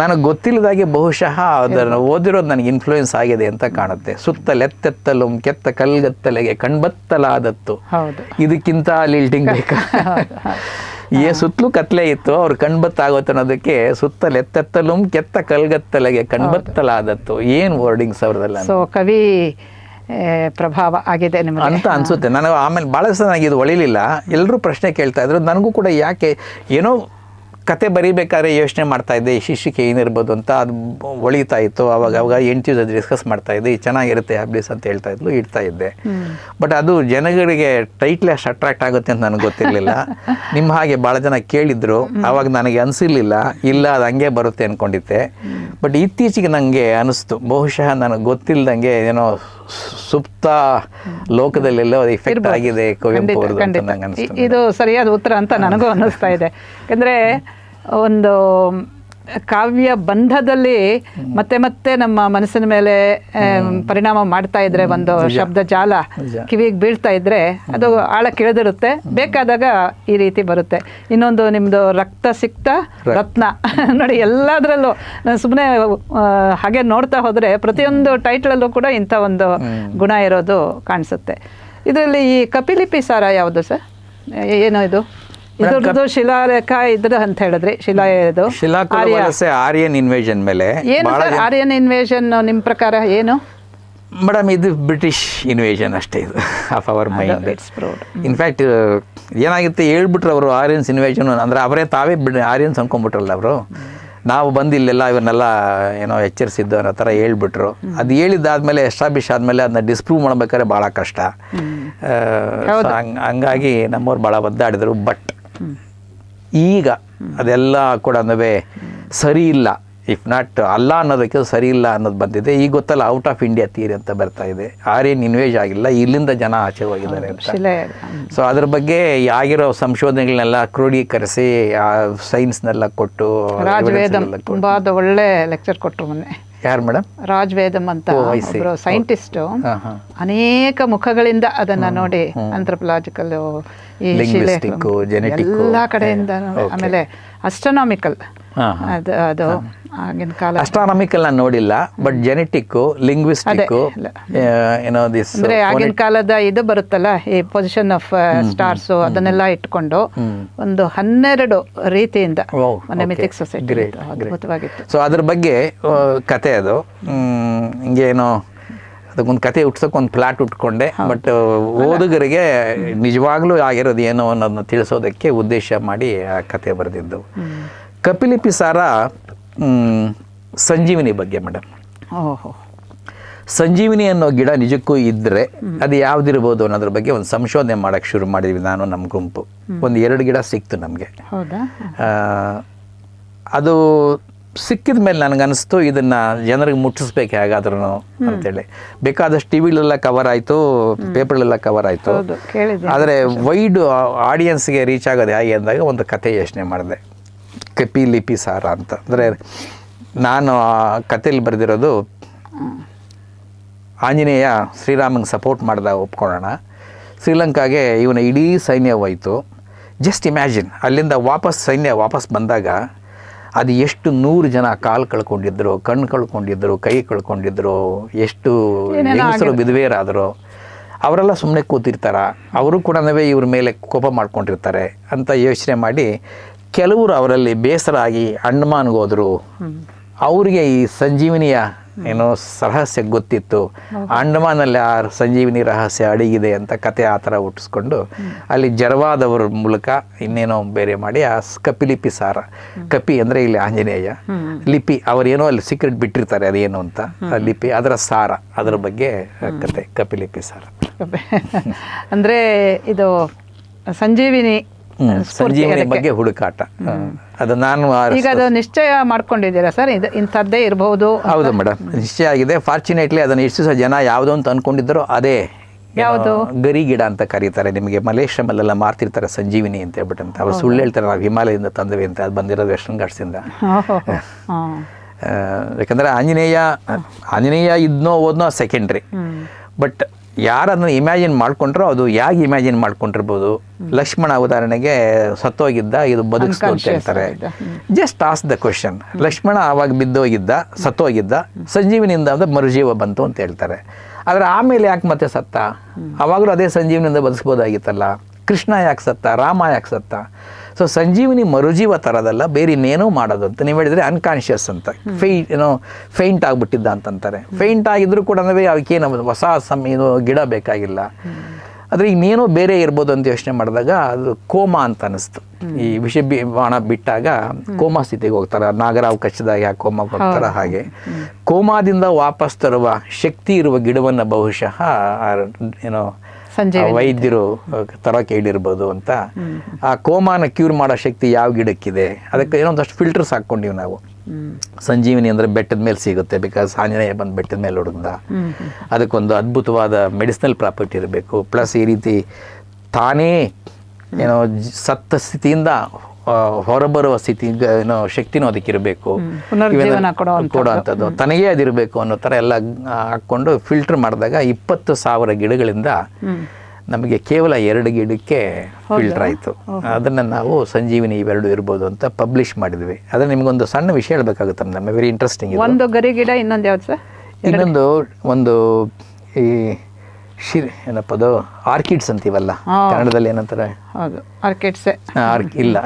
ನನಗೆ ಗೊತ್ತಿಲ್ಲದಾಗೆ ಬಹುಶಃ ಅದನ್ನು ಓದಿರೋದು ನನಗೆ ಇನ್ಫ್ಲೂಯೆನ್ಸ್ ಆಗಿದೆ ಅಂತ ಕಾಣುತ್ತೆ. ಸುತ್ತಲೆತ್ತೆತ್ತಲು ಕೆತ್ತ ಕಲ್ಗತ್ತಲೆಗೆ ಕಣ್ಬತ್ತಲಾದತ್ತು, ಇದಕ್ಕಿಂತ ಲಿಲ್ಟಿಂಗ್ ಬೇಕಾ? ಸುತ್ತಲೂ ಕತ್ಲೆ ಇತ್ತು, ಅವ್ರು ಕಣ್ಬತ್ತಾಗುತ್ತೆ ಅನ್ನೋದಕ್ಕೆ ಸುತ್ತಲೆತ್ತೆತ್ತಲು ಕೆತ್ತ ಕಲ್ಗತ್ತಲೆಗೆ ಕಣ್ಬತ್ತಲಾದತ್ತು. ಏನು ವರ್ಡಿಂಗ್ಸ್ ಅವ್ರದೆಲ್ಲ. ಸೊ ಕವಿ ಪ್ರಭಾವ ಆಗಿದೆ ನಿಮಗೆ ಅಂತ ಅನ್ಸುತ್ತೆ. ನನಗೆ ಆಮೇಲೆ ಭಾಳ ದಿವಸ ನನಗೆ ಇದು ಒಳಿಲಿಲ್ಲ. ಎಲ್ಲರೂ ಪ್ರಶ್ನೆ ಕೇಳ್ತಾ ಇದ್ರು, ನನಗೂ ಕೂಡ ಯಾಕೆ ಏನೋ ಕತೆ ಬರೀಬೇಕಾದ್ರೆ ಯೋಚನೆ ಮಾಡ್ತಾ ಇದ್ದೆ, ಶೀರ್ಷಿಕೆ ಏನಿರ್ಬೋದು ಅಂತ. ಅದು ಒಳಿತಾ ಇತ್ತು. ಅವಾಗ ಹೆಂಡ್ತಿ ಜೊತೆ ಡಿಸ್ಕಸ್ ಮಾಡ್ತಾ ಇದ್ದೆ, ಚೆನ್ನಾಗಿರುತ್ತೆ ಹ್ಯಾಬ್ಲಿಸ್ ಅಂತ ಹೇಳ್ತಾ ಇದ್ಲು, ಇಡ್ತಾ ಇದ್ದೆ. ಬಟ್ ಅದು ಜನಗಳಿಗೆ ಟೈಟ್ಲಿ ಅಷ್ಟು ಅಟ್ರಾಕ್ಟ್ ಆಗುತ್ತೆ ಅಂತ ನನಗೆ ಗೊತ್ತಿರಲಿಲ್ಲ. ನಿಮ್ಮ ಹಾಗೆ ಭಾಳ ಜನ ಕೇಳಿದ್ರು, ಆವಾಗ ನನಗೆ ಅನಿಸಿರ್ಲಿಲ್ಲ, ಇಲ್ಲ ಅದು ಹಂಗೆ ಬರುತ್ತೆ ಅಂದ್ಕೊಂಡಿದ್ದೆ. ಬಟ್ ಇತ್ತೀಚೆಗೆ ನನಗೆ ಅನಿಸ್ತು, ಬಹುಶಃ ನನಗೆ ಗೊತ್ತಿಲ್ಲದಂಗೆ ಏನೋ ಸುಪ್ತ ಲೋಕದಲ್ಲೆಲ್ಲೋ ಅದು ಇಫೆಕ್ಟ್ ಆಗಿದೆ ಕುವೆಂಪು ಅವ್ರದ್ದು ಅಂತ ನಂಗೆ ಅನಿಸ್ತು. ಇದು ಸರಿಯಾದ ಉತ್ತರ ಅಂತ ನನಗೂ ಅನ್ನಿಸ್ತಾ ಇದೆ. ಯಾಕಂದರೆ ಒಂದು ಕಾವ್ಯ ಬಂಧದಲ್ಲಿ ಮತ್ತೆ ಮತ್ತೆ ನಮ್ಮ ಮನಸ್ಸಿನ ಮೇಲೆ ಪರಿಣಾಮ ಮಾಡ್ತಾ ಇದ್ರೆ, ಒಂದು ಶಬ್ದ ಜಾಲ ಕಿವಿಗೆ ಬೀಳ್ತಾ ಇದ್ರೆ ಅದು ಆಳಕ್ಕೆ ಇಳಿದಿರುತ್ತೆ, ಬೇಕಾದಾಗ ಈ ರೀತಿ ಬರುತ್ತೆ. ಇನ್ನೊಂದು ನಿಮ್ಮದು ರಕ್ತ ಸಿಕ್ತ ರತ್ನ ನೋಡಿ, ಎಲ್ಲದರಲ್ಲೂ ನಾನು ಸುಮ್ಮನೆ ಹಾಗೆ ನೋಡ್ತಾ ಹೋದರೆ ಪ್ರತಿಯೊಂದು ಟೈಟ್ಲಲ್ಲೂ ಕೂಡ ಇಂಥ ಒಂದು ಗುಣ ಇರೋದು ಕಾಣಿಸುತ್ತೆ. ಇದರಲ್ಲಿ ಈ ಕಪಿಲಿಪಿ ಸಾರ ಯಾವುದು ಸರ್? ಏನೋ ಇದು ಇದ್ರದ್ದು ಶಿಲಾಲೇಖ ಇದ್ರ ಅಂತ ಹೇಳಿದ್ರಿ, ಆರ್ಯನ್ ಇನ್ವೇಷನ್ ಮೇಲೆ. ಏನು ಆರ್ಯನ್ ಇನ್ವೇಷನ್ ನಿಮ್ಮ ಪ್ರಕಾರ ಏನು ಮೇಡಮ್? ಇದು ಬ್ರಿಟಿಷ್ ಇನ್ವೇಷನ್ ಅಷ್ಟೇ, ಇದು ಆಫ್ ಅವರ್ ಮೈಂಡ್. ಇನ್ಫ್ಯಾಕ್ಟ್ ಏನಾಗುತ್ತೆ ಹೇಳ್ಬಿಟ್ರು ಅವರು, ಆರ್ಯನ್ಸ್ ಇನ್ವೇಷನ್ ಅಂದರೆ ಅವರೇ ತಾವೇ ಆರ್ಯನ್ಸ್ ಅನ್ಕೊಂಡ್ಬಿಟ್ರಲ್ಲ ಅವರು. ನಾವು ಬಂದಿಲ್ಲೆಲ್ಲ ಇವನ್ನೆಲ್ಲ ಏನೋ ಎಚ್ಚರಿಸಿದ್ದು ಅನ್ನೋ ಥರ ಹೇಳ್ಬಿಟ್ರು. ಅದು ಹೇಳಿದ್ದಾದ್ಮೇಲೆ ಎಸ್ಟಾಬ್ಲಿಷ್ ಆದಮೇಲೆ ಅದನ್ನ ಡಿಸ್ಪ್ರೂವ್ ಮಾಡ್ಬೇಕಾದ್ರೆ ಭಾಳ ಕಷ್ಟ. ಹಂಗಾಗಿ ನಮ್ಮವ್ರು ಭಾಳ ಒದ್ದಾಡಿದ್ರು. ಬಟ್ ಈಗ ಅದೆಲ್ಲ ಕೂಡ ಸರಿ ಇಲ್ಲ, ಇಫ್ ನಾಟ್ ಅಲ್ಲ ಅನ್ನೋದಕ್ಕೆ ಸರಿ ಇಲ್ಲ ಅನ್ನೋದು ಬಂದಿದೆ. ಈಗ ಗೊತ್ತಲ್ಲ, ಔಟ್ ಆಫ್ ಇಂಡಿಯಾ ಥಿಯರಿ ಅಂತ ಬರ್ತಾ ಇದೆ. ಆರ್ಯನ್ ಇನ್ವೇಜ್ ಆಗಿಲ್ಲ, ಇಲ್ಲಿಂದ ಜನ ಆಚೆ ಹೋಗಿದ್ದಾರೆ ಅಂತ. ಸೊ ಅದ್ರ ಬಗ್ಗೆ ಆಗಿರೋ ಸಂಶೋಧನೆಗಳನ್ನೆಲ್ಲ ಕ್ರೋಢೀಕರಿಸಿ ಸೈನ್ಸ್ನೆಲ್ಲ ಕೊಟ್ಟು, ತುಂಬ ಒಳ್ಳೆ ಲೆಕ್ಚರ್ ಕೊಟ್ಟರು ಮೊನ್ನೆ. ಯಾರು ಮೇಡಮ್? ರಾಜ್ವೇದಂ ಅಂತ ಒಬ್ಬರು ಸೈಂಟಿಸ್ಟು, ಅನೇಕ ಮುಖಗಳಿಂದ ಅದನ್ನ ನೋಡಿ, ಆಂಥ್ರೋಪಲಾಜಿಕಲ್, ಎಲ್ಲ ಕಡೆಯಿಂದ, ಆಮೇಲೆ ಅಸ್ಟ್ರೋನಾಮಿಕಲ್ ಅದು ಅದು ಆಗಿನ ಕಾಲ ಅಸ್ಟ್ರಾನಮಿಕಲ್ ನಾನು ನೋಡಿಲ್ಲ, ಬಟ್ ಜೆನೆಟಿಕ್, ಲಿಂಗ್ವಿಸ್ಟಿಕ್, ಏನೋ ದಿಸ್ ಅಂದ್ರೆ ಆಗಿನ ಕಾಲದ ಇದು ಬರುತ್ತಲ್ಲ, ಈ ಪೊಸಿಷನ್ ಆಫ್ ಸ್ಟಾರ್ಸ್ ಅದನ್ನೆಲ್ಲ ಇಟ್ಕೊಂಡು ಒಂದು 12 ರೀತಿಯಿಂದ ಮಿಥಿಕ್ ಸೊಸೈಟಿ ಅದ್ಭುತವಾಗಿತ್ತು. ಸೊ ಅದ್ರ ಬಗ್ಗೆ ಕತೆ ಅದು ಹಿಂಗೇನೋ ಅದಕ್ಕೊಂದು ಕತೆ ಹುಟ್ಸೋಕೆ ಒಂದು ಪ್ಲಾಟ್ ಉಟ್ಕೊಂಡೆ. ಬಟ್ ಓದುಗರಿಗೆ ನಿಜವಾಗ್ಲೂ ಆಗಿರೋದು ಏನೋ ಅನ್ನೋದನ್ನ ತಿಳಿಸೋದಕ್ಕೆ ಉದ್ದೇಶ ಮಾಡಿ ಆ ಕತೆ ಬರೆದಿದ್ದು. ಕಪಿಲಿಪಿ ಸಾರ ಸಂಜೀವಿನಿ ಬಗ್ಗೆ ಮೇಡಮ್. ಸಂಜೀವಿನಿ ಅನ್ನೋ ಗಿಡ ನಿಜಕ್ಕೂ ಇದ್ದರೆ ಅದು ಯಾವ್ದಿರ್ಬೋದು ಅನ್ನೋದ್ರ ಬಗ್ಗೆ ಒಂದು ಸಂಶೋಧನೆ ಮಾಡೋಕ್ಕೆ ಶುರು ಮಾಡಿದ್ವಿ ನಾನು, ನಮ್ಮ ಗುಂಪು. ಒಂದು 2 ಗಿಡ ಸಿಕ್ತು ನಮಗೆ. ಅದು ಸಿಕ್ಕಿದ ಮೇಲೆ ನನಗನ್ನಿಸ್ತು ಇದನ್ನು ಜನರಿಗೆ ಮುಟ್ಟಿಸ್ಬೇಕು ಹೇಗಾದ್ರೂ ಅಂತೇಳಿ. ಬೇಕಾದಷ್ಟು ಟಿ ವಿಲೆಲ್ಲ ಕವರ್ ಆಯಿತು, ಪೇಪರ್ಲೆಲ್ಲ ಕವರ್ ಆಯಿತು. ಆದರೆ ವೈಡ್ ಆಡಿಯನ್ಸ್ಗೆ ರೀಚ್ ಆಗೋದು ಹೇಗೆ ಅಂದಾಗ ಒಂದು ಕತೆ ಯೋಚನೆ ಮಾಡಿದೆ, ಕಪಿಲಿಪಿ ಸಾರ ಅಂತ. ಅಂದರೆ ನಾನು ಆ ಕಥೆಯಲ್ಲಿ ಬರೆದಿರೋದು ಆಂಜನೇಯ ಶ್ರೀರಾಮಂಗೆ ಸಪೋರ್ಟ್ ಮಾಡಿದಾಗ ಒಪ್ಕೊಳ್ಳೋಣ, ಶ್ರೀಲಂಕಾಗೆ ಇವನ ಇಡೀ ಸೈನ್ಯ ಹೋಯಿತು. ಜಸ್ಟ್ ಇಮ್ಯಾಜಿನ್, ಅಲ್ಲಿಂದ ಸೈನ್ಯ ವಾಪಸ್ ಬಂದಾಗ ಅದು ಎಷ್ಟು 100 ಜನ ಕಾಲು ಕಳ್ಕೊಂಡಿದ್ರು, ಕಣ್ಣು ಕಳ್ಕೊಂಡಿದ್ರು, ಕೈ ಕಳ್ಕೊಂಡಿದ್ರು, ಎಷ್ಟು ಹೆಂಗಸರು ವಿಧವೆಯರಾದರು. ಅವರೆಲ್ಲ ಸುಮ್ಮನೆ ಕೂತಿರ್ತಾರ, ಅವರು ಕೂಡ ಇವ್ರ ಮೇಲೆ ಕೋಪ ಮಾಡ್ಕೊಂಡಿರ್ತಾರೆ ಅಂತ ಯೋಚನೆ ಮಾಡಿ ಕೆಲವರು ಅವರಲ್ಲಿ ಬೇಸರ ಆಗಿ ಅಂಡಮಾನ್ಗೆ ಹೋದರು. ಅವ್ರಿಗೆ ಈ ಸಂಜೀವಿನಿಯ ಏನೋ ರಹಸ್ಯ ಗೊತ್ತಿತ್ತು, ಅಂಡಮಾನಲ್ಲಿ ಆ ಸಂಜೀವಿನಿ ರಹಸ್ಯ ಅಡಗಿದೆ ಅಂತ ಕತೆ ಆ ಥರ ಹುಟ್ಟಿಸ್ಕೊಂಡು ಅಲ್ಲಿ ಜರವಾದವ್ರ ಮೂಲಕ ಇನ್ನೇನೋ ಬೇರೆ ಮಾಡಿ ಆ ಕಪಿಲಿಪಿ ಸಾರ, ಕಪಿ ಅಂದರೆ ಇಲ್ಲಿ ಆಂಜನೇಯ, ಲಿಪಿ ಅವರೇನೋ ಅಲ್ಲಿ ಸೀಕ್ರೆಟ್ ಬಿಟ್ಟಿರ್ತಾರೆ ಅದೇನು ಅಂತ, ಆ ಲಿಪಿ ಅದರ ಸಾರ, ಅದರ ಬಗ್ಗೆ ಕತೆ ಕಪಿಲಿಪಿ ಸಾರ. ಅಂದರೆ ಇದು ಸಂಜೀವಿನಿ ಬಗ್ಗೆ ಹುಡುಕಾಟ. ಅದು ನಾನು ಈಗ ಅದು ನಿಶ್ಚಯ ಮಾಡ್ಕೊಂಡಿದ್ದೀರಾ ಸರ್, ಇದು ಇಂಥದ್ದೇ ಇರಬಹುದು? ಹೌದು ಮೇಡಮ್, ನಿಶ್ಚಯ ಆಗಿದೆ. ಫಾರ್ಚುನೇಟ್ಲಿ ಅದನ್ನು ಎಷ್ಟು ಸಹ ಜನ ಯಾವುದೋ ಅಂತ ಅಂದ್ಕೊಂಡಿದ್ರು ಅದೇ ಯಾವುದು ಗರಿ ಗಿಡ ಅಂತ ಕರೀತಾರೆ. ನಿಮಗೆ ಮಲೇಷ್ಯಾಮಲ್ಲೆಲ್ಲ ಮಾರ್ತಿರ್ತಾರೆ ಸಂಜೀವಿನಿ ಅಂತ ಹೇಳ್ಬಿಟ್ಟು ಅಂತ. ಅವ್ರು ಸುಳ್ಳು ಹೇಳ್ತಾರೆ, ನಾವು ಹಿಮಾಲಯದಿಂದ ತಂದ್ವಿ ಅಂತ. ಅದು ಬಂದಿರೋದು ವೆಸ್ಟರ್ನ್ ಘಾಟ್ಸಿಂದ. ಯಾಕಂದರೆ ಆಂಜನೇಯ ಇದ್ನೋ ಓದ್ನೋ ಸೆಕೆಂಡ್ರಿ, ಬಟ್ ಯಾರನ್ನು ಇಮ್ಯಾಜಿನ್ ಮಾಡ್ಕೊಂಡ್ರೋ ಅದು ಯಾಕೆ ಇಮ್ಯಾಜಿನ್ ಮಾಡ್ಕೊಂಡಿರ್ಬೋದು. ಲಕ್ಷ್ಮಣ ಉದಾಹರಣೆಗೆ ಸತ್ತೋಗಿದ್ದ, ಇದು ಬದುಕಿಸ್ತು ಅಂತ ಹೇಳ್ತಾರೆ. Just as the question, Lakshmana ಆವಾಗ ಬಿದ್ದೋಗಿದ್ದ, ಸತ್ತೋಗಿದ್ದ, ಸಂಜೀವಿನಿಯಿಂದ ಮರುಜೀವ ಬಂತು ಅಂತ ಹೇಳ್ತಾರೆ. ಆದರೆ ಆಮೇಲೆ ಯಾಕೆ ಮತ್ತೆ ಸತ್ತ? ಆವಾಗಲೂ ಅದೇ ಸಂಜೀವಿನಿಯಿಂದ ಬದುಕ್ಬೋದಾಗಿತ್ತಲ್ಲ. ಕೃಷ್ಣ ಯಾಕೆ ಸತ್ತ, ರಾಮ ಯಾಕೆ ಸತ್ತ? ಸೊ ಸಂಜೀವಿನಿ ಮರುಜೀವ ಥರದಲ್ಲ, ಬೇರೆ ಇನ್ನೇನೋ ಮಾಡೋದು ಅಂತ ನೀವು ಹೇಳಿದರೆ ಅನ್ಕಾನ್ಷಿಯಸ್ ಅಂತ, ಫೈಂಟ್ ಆಗಿಬಿಟ್ಟಿದ್ದ ಅಂತಂತಾರೆ. ಫೈಂಟ್ ಆಗಿದ್ರು ಕೂಡ ಅವಕ್ಕೇನು ಹೊಸ ಗಿಡ ಬೇಕಾಗಿಲ್ಲ. ಆದರೆ ಇನ್ನೇನೋ ಬೇರೆ ಇರ್ಬೋದು ಅಂತ ಯೋಚನೆ ಮಾಡಿದಾಗ ಅದು ಕೋಮಾ ಅಂತ ಅನ್ನಿಸ್ತು. ಈ ಬಾಣ ಬಿಟ್ಟಾಗ ಕೋಮಾ ಸ್ಥಿತಿಗೆ ಹೋಗ್ತಾರೆ, ನಾಗರಾವ್ ಕಚ್ಚಿದಾಗ ಯಾಕೆ ಕೋಮಾಗೆ ಹೋಗ್ತಾರೆ, ಹಾಗೆ ಕೋಮಾದಿಂದ ವಾಪಸ್ ತರುವ ಶಕ್ತಿ ಇರುವ ಗಿಡವನ್ನು ಬಹುಶಃ ಏನೋ ವೈದ್ಯರು ತರೋಕೆ ಹೇಳಿರ್ಬೋದು ಅಂತ. ಆ ಕೋಮಾನ ಕ್ಯೂರ್ ಮಾಡೋ ಶಕ್ತಿ ಯಾವ ಗಿಡಕ್ಕಿದೆ, ಅದಕ್ಕೆ ಏನೋ ಒಂದಷ್ಟು ಫಿಲ್ಟರ್ಸ್ ಹಾಕ್ಕೊಂಡಿವಿ ನಾವು. ಸಂಜೀವಿನಿ ಅಂದರೆ ಬೆಟ್ಟದ ಮೇಲೆ ಸಿಗುತ್ತೆ, ಬಿಕಾಸ್ ಆಂಜನೇಯ ಬಂದು ಬೆಟ್ಟದ ಮೇಲೆ ಹುಡುಗ್ದ. ಅದಕ್ಕೊಂದು ಅದ್ಭುತವಾದ ಮೆಡಿಸಿನಲ್ ಪ್ರಾಪರ್ಟಿ ಇರಬೇಕು. ಪ್ಲಸ್ ಈ ರೀತಿ ತಾನೇ ಏನೋ ಸತ್ತ ಸ್ಥಿತಿಯಿಂದ ಹೊರಬರುವ ಸ್ಥಿತಿ ಏನೋ ಶಕ್ತಿನೂ ಅದಕ್ಕಿರಬೇಕು, ಕೊಡುವಂಥದ್ದು ತನಗೇ ಅದಿರಬೇಕು ಅನ್ನೋ ಥರ ಎಲ್ಲ ಹಾಕ್ಕೊಂಡು ಫಿಲ್ಟರ್ ಮಾಡಿದಾಗ 20,000 ಗಿಡಗಳಿಂದ ನಮಗೆ ಕೇವಲ 2 ಗಿಡಕ್ಕೆ ಫಿಲ್ಟರ್ ಆಯಿತು. ಅದನ್ನು ನಾವು ಸಂಜೀವಿನಿ ಇವೆರಡು ಇರ್ಬೋದು ಅಂತ ಪಬ್ಲಿಷ್ ಮಾಡಿದ್ವಿ. ಆದರೆ ನಿಮಗೊಂದು ಸಣ್ಣ ವಿಷಯ ಹೇಳ್ಬೇಕಾಗುತ್ತೆ ನಮ್ಮ, ವೆರಿ ಇಂಟ್ರೆಸ್ಟಿಂಗ್. ಒಂದು ಗರಿ ಗಿಡ, ಇನ್ನೊಂದು ಯಾವ್ದು ಸರ್? ಒಂದು ಈ ಏನಪ್ಪ ಅದು ಆರ್ಕಿಡ್ಸ್ ಅಂತೀವಲ್ಲ ಕನ್ನಡದಲ್ಲಿ ಏನಂತಾರೆ? ಇಲ್ಲ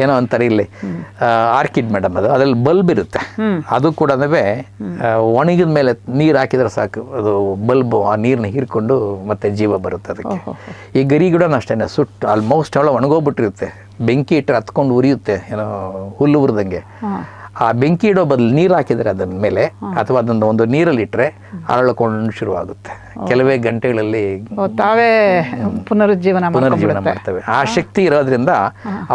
ಏನೋ ಅಂತಾರೆ ಇಲ್ಲಿ, ಆರ್ಕಿಡ್ ಮೇಡಮ್. ಅದು ಅದ್ರಲ್ಲಿ ಬಲ್ಬ್ ಇರುತ್ತೆ, ಅದು ಕೂಡ ಒಣಗಿದ ಮೇಲೆ ನೀರು ಹಾಕಿದ್ರೆ ಸಾಕು, ಅದು ಬಲ್ಬ್ ಆ ನೀರನ್ನ ಹೀರ್ಕೊಂಡು ಮತ್ತೆ ಜೀವ ಬರುತ್ತೆ ಅದಕ್ಕೆ. ಈ ಗರಿ ಗಿಡನೂ ಅಷ್ಟೇ, ಸುಟ್ಟು ಆಲ್ಮೋಸ್ಟ್ ಅವಳ ಒಣಗೋಗ್ಬಿಟ್ಟಿರುತ್ತೆ, ಬೆಂಕಿ ಇಟ್ಟರೆ ಹತ್ಕೊಂಡು ಉರಿಯುತ್ತೆ, ಏನೋ ಹುಲ್ಲು ಉರಿದಂಗೆ. ಆ ಬೆಂಕಿ ಇಡೋ ಬದಲು ನೀರು ಹಾಕಿದರೆ ಅದನ್ನ ಮೇಲೆ, ಅಥವಾ ಅದನ್ನು ಒಂದು ನೀರಲ್ಲಿ ಇಟ್ಟರೆ ಅರಳಿಕೊಂಡು ಶುರುವಾಗುತ್ತೆ. ಕೆಲವೇ ಗಂಟೆಗಳಲ್ಲಿ ತಾವೇ ಪುನರುಜ್ಜೀವನ ಮಾಡ್ತವೆ. ಆ ಶಕ್ತಿ ಇರೋದ್ರಿಂದ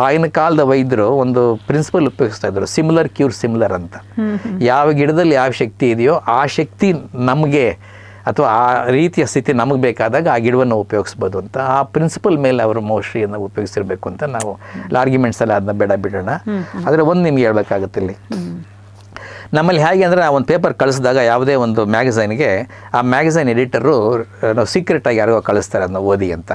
ಆಗಿನ ಕಾಲದ ವೈದ್ಯರು ಒಂದು ಪ್ರಿನ್ಸಿಪಲ್ ಉಪಯೋಗಿಸ್ತಾ ಇದ್ರು, ಸಿಮಿಲರ್ ಕ್ಯೂರ್ ಸಿಮಿಲರ್ ಅಂತ. ಯಾವ ಗಿಡದಲ್ಲಿ ಯಾವ ಶಕ್ತಿ ಇದೆಯೋ ಆ ಶಕ್ತಿ ನಮಗೆ ಅಥವಾ ಆ ರೀತಿಯ ಸ್ಥಿತಿ ನಮಗೆ ಬೇಕಾದಾಗ ಆ ಗಿಡವನ್ನು ಉಪಯೋಗಿಸ್ಬೋದು ಅಂತ. ಆ ಪ್ರಿನ್ಸಿಪಲ್ ಮೇಲೆ ಅವರು ಮೋಸ್ಟ್ಲಿಯನ್ನು ಉಪಯೋಗಿಸಿರ್ಬೇಕು ಅಂತ ನಾವು ಆರ್ಗ್ಯುಮೆಂಟ್ಸ್ ಎಲ್ಲ ಅದನ್ನ ಬೇಡ ಬಿಡೋಣ. ಆದರೆ ಒಂದು ನಿಮ್ಗೆ ಹೇಳ್ಬೇಕಾಗುತ್ತೆ, ಇಲ್ಲಿ ನಮ್ಮಲ್ಲಿ ಹೇಗೆ ಅಂದರೆ ಒಂದು ಪೇಪರ್ ಕಳಿಸಿದಾಗ ಯಾವುದೇ ಒಂದು ಮ್ಯಾಗಝೈನ್ಗೆ ಆ ಮ್ಯಾಗಝೈನ್ ಎಡಿಟರು ನಾವು ಸೀಕ್ರೆಟಾಗಿ ಯಾರಿಗೋ ಕಳಿಸ್ತಾರೆ ಅದನ್ನ ಓದಿ ಅಂತ.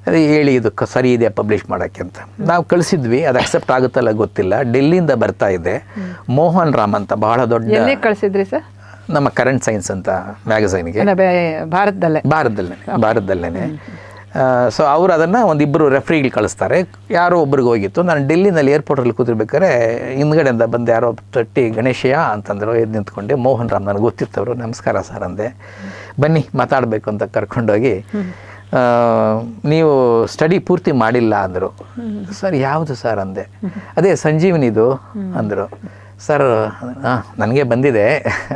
ಅದೇ ಹೇಳಿ ಇದು ಸರಿ ಇದೆಯಾ ಪಬ್ಲಿಷ್ ಮಾಡೋಕ್ಕೆ ಅಂತ ನಾವು ಕಳಿಸಿದ್ವಿ. ಅದು ಅಕ್ಸೆಪ್ಟ್ ಆಗುತ್ತಲ್ಲ ಗೊತ್ತಿಲ್ಲ. ಡೆಲ್ಲಿಯಿಂದ ಬರ್ತಾ ಇದೆ. ಮೋಹನ್ ರಾಮ್ ಅಂತ ಬಹಳ ದೊಡ್ಡ ಕಳಿಸಿದ್ರಿ ಸರ್? ನಮ್ಮ ಕರೆಂಟ್ ಸೈನ್ಸ್ ಅಂತ ಮ್ಯಾಗಝೈನ್ಗೆ, ಭಾರತದಲ್ಲೇ. ಸೊ ಅವರು ಅದನ್ನು ಒಂದಿಬ್ಬರು ರೆಫ್ರಿಗಳು ಕಳಿಸ್ತಾರೆ. ಯಾರೋ ಒಬ್ರಿಗೆ ಹೋಗಿತ್ತು. ನಾನು ಡೆಲ್ಲಿನಲ್ಲಿ ಏರ್ಪೋರ್ಟಲ್ಲಿ ಕೂತಿರ್ಬೇಕಾದ್ರೆ ಹಿಂದ್ಗಡೆಯಿಂದ ಬಂದು ಯಾರೋ ತಟ್ಟಿ ಗಣೇಶಯ್ಯ ಅಂತಂದರು. ಎದ್ದು ನಿಂತ್ಕೊಂಡೆ. ಮೋಹನ್ ರಾಮ್ ನನಗೆ ಗೊತ್ತಿತ್ತವರು. ನಮಸ್ಕಾರ ಸರ್ ಅಂದೆ. ಬನ್ನಿ ಮಾತಾಡಬೇಕು ಅಂತ ಕರ್ಕೊಂಡೋಗಿ, ನೀವು ಸ್ಟಡಿ ಪೂರ್ತಿ ಮಾಡಿಲ್ಲ ಅಂದರು. ಸರ್ ಯಾವುದು ಸರ್ ಅಂದೆ. ಅದೇ ಸಂಜೀವನಿದು ಅಂದರು. ಸರ್ ನನಗೆ ಬಂದಿದೆ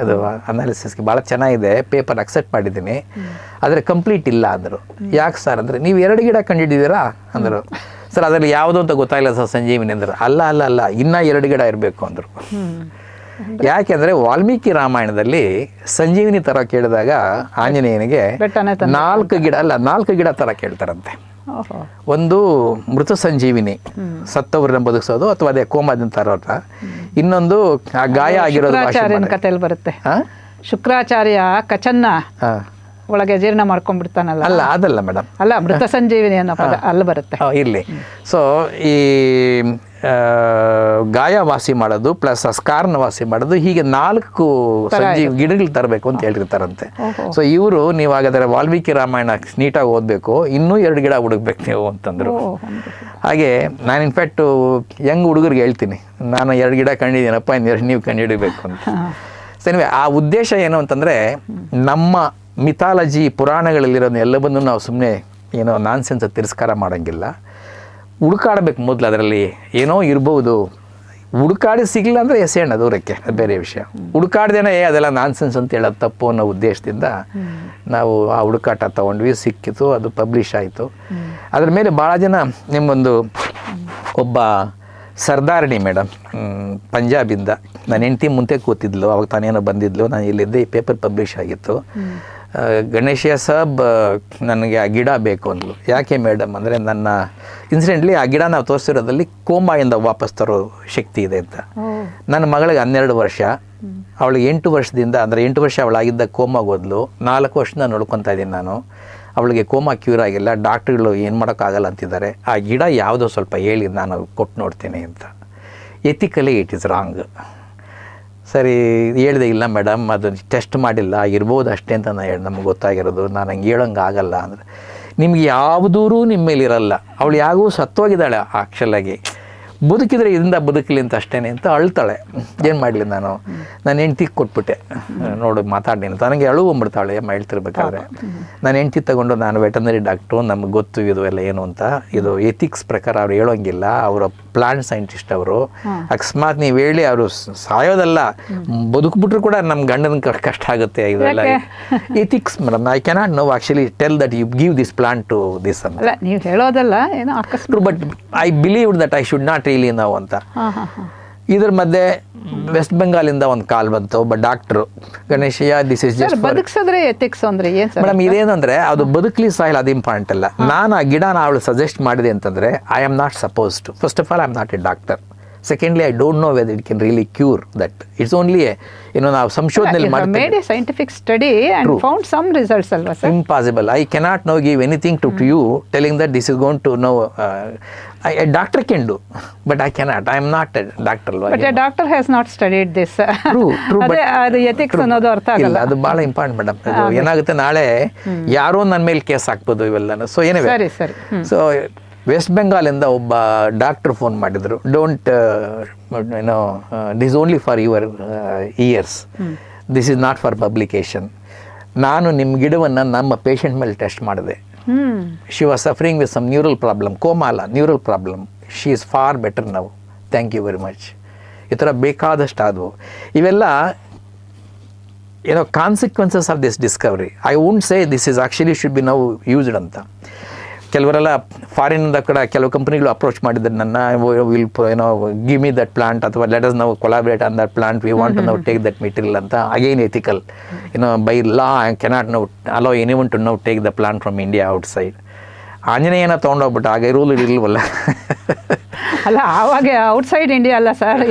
ಅದು ಅನಾಲಿಸಿಸ್ಗೆ, ಭಾಳ ಚೆನ್ನಾಗಿದೆ, ಪೇಪರ್ ಅಕ್ಸೆಪ್ಟ್ ಮಾಡಿದ್ದೀನಿ, ಆದರೆ ಕಂಪ್ಲೀಟ್ ಇಲ್ಲ ಅಂದರು. ಯಾಕೆ ಸರ್ ಅಂದರೆ, ನೀವು 2 ಗಿಡ ಕಂಡಿದ್ದೀರಾ ಅಂದರು. ಸರ್ ಅದರಲ್ಲಿ ಯಾವುದೋ ಅಂತ ಗೊತ್ತಾಗಿಲ್ಲ ಸರ್ ಸಂಜೀವಿನಿ ಅಂದರು. ಅಲ್ಲ ಇನ್ನೂ 2 ಗಿಡ ಇರಬೇಕು ಅಂದರು. ಯಾಕೆಂದರೆ ವಾಲ್ಮೀಕಿ ರಾಮಾಯಣದಲ್ಲಿ ಸಂಜೀವಿನಿ ಥರ ಕೇಳಿದಾಗ ಆಂಜನೇಯನಿಗೆ 4 ಗಿಡ ಥರ ಕೇಳ್ತಾರಂತೆ. ಒಂದು ಮೃತ ಸಂಜೀವಿನಿ, ಸತ್ತವ್ರನ್ನ ಬದುಕಿಸೋದು, ಅಥವಾ ಅದೇ ಕೋಮಾದಿಂದ ತರೋರ. ಇನ್ನೊಂದು ಆ ಗಾಯ ಆಗಿರೋದು ಕಥೆಯಲ್ಲಿ ಬರುತ್ತೆ. ಶುಕ್ರಾಚಾರ್ಯ ಕಚನ್ನ ಒಳಗೆ ಜೀರ್ಣ ಮಾಡ್ಕೊಂಡ್ಬಿಡ್ತಾನಲ್ಲ. ಅದಲ್ಲ ಮೇಡಮ್, ಅಲ್ಲ ಮೃತ ಸಂಜೀವಿನಿ ಅನ್ನೋ ಪದ ಅಲ್ಲಿ ಬರುತ್ತೆ. ಇರಲಿ. ಸೊ ಈ ಗಾಯ ವಾಸಿ ಮಾಡೋದು ಪ್ಲಸ್ ಆ ಸ್ಕಾರ್ನ ವಾಸಿ ಮಾಡೋದು, ಹೀಗೆ 4 ಗಿಡಗಳು ತರಬೇಕು ಅಂತ ಹೇಳಿರ್ತಾರಂತೆ. ಸೊ ಇವರು ನೀವು ಹಾಗಾದರೆ ವಾಲ್ಮೀಕಿ ರಾಮಾಯಣ ನೀಟಾಗಿ ಓದಬೇಕು, ಇನ್ನೂ 2 ಗಿಡ ಹುಡುಕ್ಬೇಕು ನೀವು ಅಂತಂದರು. ಹಾಗೆ ನಾನು ಇನ್ಫ್ಯಾಕ್ಟು ಯಂಗ್ ಹುಡುಗರಿಗೆ ಹೇಳ್ತೀನಿ, ನಾನು 2 ಗಿಡ ಕಂಡಿದ್ದೀನಪ್ಪ, ಇನ್ನು ನೀವು ಕಂಡುಹಿಡಬೇಕು ಅಂತ. ಸೊ ಆ ಉದ್ದೇಶ ಏನು ಅಂತಂದರೆ, ನಮ್ಮ ಮಿಥಾಲಜಿ ಪುರಾಣಗಳಲ್ಲಿರೋದು ಎಲ್ಲವನ್ನೂ ನಾವು ಸುಮ್ಮನೆ ಏನೋ ನಾನ್ಸೆನ್ಸ್ ತಿರಸ್ಕಾರ ಮಾಡೋಂಗಿಲ್ಲ. ಹುಡುಕಾಡಬೇಕು ಮೊದಲು. ಅದರಲ್ಲಿ ಏನೋ ಇರ್ಬೋದು. ಹುಡುಕಾಡಿ ಸಿಗಲಿಲ್ಲ ಅಂದರೆ ಎಸೆಯೋಣ ದೂರಕ್ಕೆ, ಅದು ಬೇರೆ ವಿಷಯ. ಹುಡುಕಾಡ್ದೇನೆ ಅದೆಲ್ಲ ನಾನ್ಸೆನ್ಸ್ ಅಂತ ಹೇಳೋದು ತಪ್ಪು ಅನ್ನೋ ಉದ್ದೇಶದಿಂದ ನಾವು ಆ ಹುಡುಕಾಟ ತೊಗೊಂಡ್ವಿ. ಸಿಕ್ಕಿತು, ಅದು ಪಬ್ಲಿಷ್ ಆಯಿತು. ಅದ್ರ ಮೇಲೆ ಭಾಳ ಜನ ನಿಮ್ಮೊಂದು ಒಬ್ಬ ಸರ್ದಾರಣಿ ಮೇಡಮ್ ಪಂಜಾಬಿಂದ, ನನ್ನ ಹೆಂಡ್ತಿ ಮುಂದೆ ಕೂತಿದ್ಲು, ಅವಾಗ ತಾನೇನೋ ಬಂದಿದ್ಲು, ನಾನು ಇಲ್ಲಿದ್ದೆ, ಈ ಪೇಪರ್ ಪಬ್ಲಿಷ್ ಆಗಿತ್ತು. ಗಣೇಶಯ್ಯ ಸಾಬ್ ನನಗೆ ಆ ಗಿಡ ಬೇಕು ಅಂದ್ಲು. ಯಾಕೆ ಮೇಡಮ್ ಅಂದರೆ, ನನ್ನ ಇನ್ಸಿಡೆಂಟ್ಲಿ ಆ ಗಿಡ ನಾವು ತೋರಿಸಿರೋದ್ರಲ್ಲಿ ಕೋಮಾಯಿಂದ ವಾಪಸ್ ತರೋ ಶಕ್ತಿ ಇದೆ ಅಂತ. ನನ್ನ ಮಗಳಿಗೆ 12 ವರ್ಷ, ಅವಳಿಗೆ 8 ವರ್ಷದಿಂದ, ಅಂದರೆ 8 ವರ್ಷ ಅವಳಾಗಿದ್ದ ಕೋಮಾಗೆ ಹೋದ್ಲು. 4 ವರ್ಷದಿಂದ ನೋಡ್ಕೊತಾ ಇದ್ದೀನಿ ನಾನು. ಅವಳಿಗೆ ಕೋಮಾ ಕ್ಯೂರ್ ಆಗಿಲ್ಲ, ಡಾಕ್ಟ್ರುಗಳು ಏನು ಮಾಡೋಕ್ಕಾಗಲ್ಲ ಅಂತಿದ್ದಾರೆ. ಆ ಗಿಡ ಯಾವುದೋ ಸ್ವಲ್ಪ ಹೇಳಿ ನಾನು ಕೊಟ್ಟು ನೋಡ್ತೀನಿ ಅಂತ. Ethically it is wrong. ಸರಿ ಹೇಳಿದೆ, ಇಲ್ಲ ಮೇಡಮ್ ಅದು ಟೆಸ್ಟ್ ಮಾಡಿಲ್ಲ, ಇರ್ಬೋದು ಅಷ್ಟೇ ಅಂತ ನಮಗೆ ಗೊತ್ತಾಗಿರೋದು, ನಾನು ಹಂಗೆ ಹೇಳೋಂಗೆ ಆಗಲ್ಲ ಅಂದರೆ. ನಿಮ್ಗೆ ಯಾವುದೂ ನಿಮ್ಮ ಮೇಲೆ ಇರಲ್ಲ. ಅವಳು ಯಾಗೂ ಸತ್ತೋಗಿದ್ದಾಳೆ ಆ್ಯಕ್ಚುಲಾಗಿ. ಬದುಕಿದ್ರೆ ಇದರಿಂದ ಬದುಕಲಿ ಅಂತ ಅಷ್ಟೇ ಅಂತ ಅಳ್ತಾಳೆ. ಏನು ಮಾಡಲಿ, ನಾನು ನನ್ನ ಹೆಂಡ್ತಿಗೆ ಕೊಟ್ಬಿಟ್ಟೆ, ನೋಡು ಮಾತಾಡಿ ಅಂತ. ನನಗೆ ಅಳು ಬಂದ್ಬಿಡ್ತಾಳೆ ಅಮ್ಮ ಹೇಳ್ತಿರ್ಬೇಕಾದ್ರೆ. ನಾನು ಹೆಂಡ್ತಿ ತಗೊಂಡು, ನಾನು ವೆಟರ್ನರಿ ಡಾಕ್ಟ್ರು, ನಮ್ಗೆ ಗೊತ್ತು ಇದು ಎಲ್ಲ ಏನು ಅಂತ. ಇದು ಎಥಿಕ್ಸ್ ಪ್ರಕಾರ ಅವ್ರು ಹೇಳೋಂಗಿಲ್ಲ, ಅವರ ಪ್ಲಾಂಟ್ ಸೈಂಟಿಸ್ಟ್ ಅವರು. ಅಕಸ್ಮಾತ್ ನೀವು ಹೇಳಿ ಅವರು ಸಾಯೋದಲ್ಲ, ಬದುಕ್ಬಿಟ್ರು ಕೂಡ ನಮ್ಮ ಗಂಡನ ಕಷ್ಟ ಆಗುತ್ತೆ. ಇದೆಲ್ಲ ethics madam. I cannot know actually tell that you give this plant to this ಅಂತ. ನೀವು ಹೇಳೋದಲ್ಲ ಏನೋ ಅಕಸ್ಮಾತ್, but I believe that I should not really ನಾವು ಅಂತ. ಇದ್ರ ಮಧ್ಯೆ ವೆಸ್ಟ್ ಬೆಂಗಾಲಿಂದ ಒಂದು ಕಾಲ್ ಬಂತು. ಒಬ್ಬ doctor, Ganeshaiah this is just ಬದುಕಿಸಿದ್ರೆ ಎಥಿಕ್ಸ್ ಅಂದ್ರೆ ಏನು ಮೇಡಮ್, ಇದೇನಂದ್ರೆ ಅದು ಬದುಕಲಿ ಸಾಯಿಲ್ ಅದು ಇಂಪಾರ್ಟೆಂಟ್ ಅಲ್ಲ. ನಾನು ಆ ಗಿಡನ ಅವಳು ಸಜೆಸ್ಟ್ ಮಾಡಿದೆ ಅಂತಂದರೆ, I am not suppose to, first of all I am not a doctor. Secondly, I don't know whether it can really cure that. It's only a, ನಾವು ಸಂಶೋಧನೆ ಮಾಡಿ made a scientific study and found some results alwa sir. Impossible. I cannot now give anything to you telling that this is going to know. A doctor can do, but I cannot. I am not a doctor. But a doctor has not studied this. True. ಅದು ethics ಅನ್ನೋದು ಅರ್ಥ ಆಗಲ್ಲ. ಇಲ್ಲ, ಅದು ಭಾಳ important madam. ಏನಾಗುತ್ತೆ, ನಾಳೆ ಯಾರೋ ನನ್ನ ಮೇಲೆ ಕೇಸ್ ಹಾಕ್ಬೋದು ಇವೆಲ್ಲ. ಸೊ ಏನಿವೆ, ಸರಿ. ಸೊ ವೆಸ್ಟ್ ಬೆಂಗಾಲಿಂದ ಒಬ್ಬ ಡಾಕ್ಟ್ರು ಫೋನ್ ಮಾಡಿದರು. Don't this only for your ears, this is not for publication. ನಾನು ನಿಮ್ಮ ಗಿಡವನ್ನು ನಮ್ಮ ಪೇಷಂಟ್ ಮೇಲೆ ಟೆಸ್ಟ್ ಮಾಡಿದೆ. She was suffering with some neural problem, coma ಅಲ್ಲ, neural problem. She is far better now, thank you very much. ಈ ಥರ ಬೇಕಾದಷ್ಟು ಆದವು. ಇವೆಲ್ಲ consequences of this discovery. I won't say this is actually should be now used ಅಂತ. ಕೆಲವರೆಲ್ಲ ಫಾರಿನಿಂದ ಕೂಡ ಕೆಲವು ಕಂಪ್ನಿಗಳು ಅಪ್ರೋಚ್ ಮಾಡಿದ್ರು ನನ್ನ, will give me that plant, ಅಥವಾ ಲೆಟ್ ಅಸ್ ನಾವು collaborate on that plant, we want to ನಾವು ಟೇಕ್ ದಟ್ ಮೆಟೀರಿಯಲ್ ಅಂತ. Again ethical, by law I cannot now allow anyone to now take the plant from India outside. ಆಂಜನೇಯನ ತೊಗೊಂಡೋಗ್ಬಿಟ್ಟು ಆಗ rule ಇರಲ್ವಲ್ಲ. ಅಲ್ಲ ಆವಾಗ ಔಟ್ಸೈಡ್ ಇಂಡಿಯಾ ಅಲ್ಲ sir,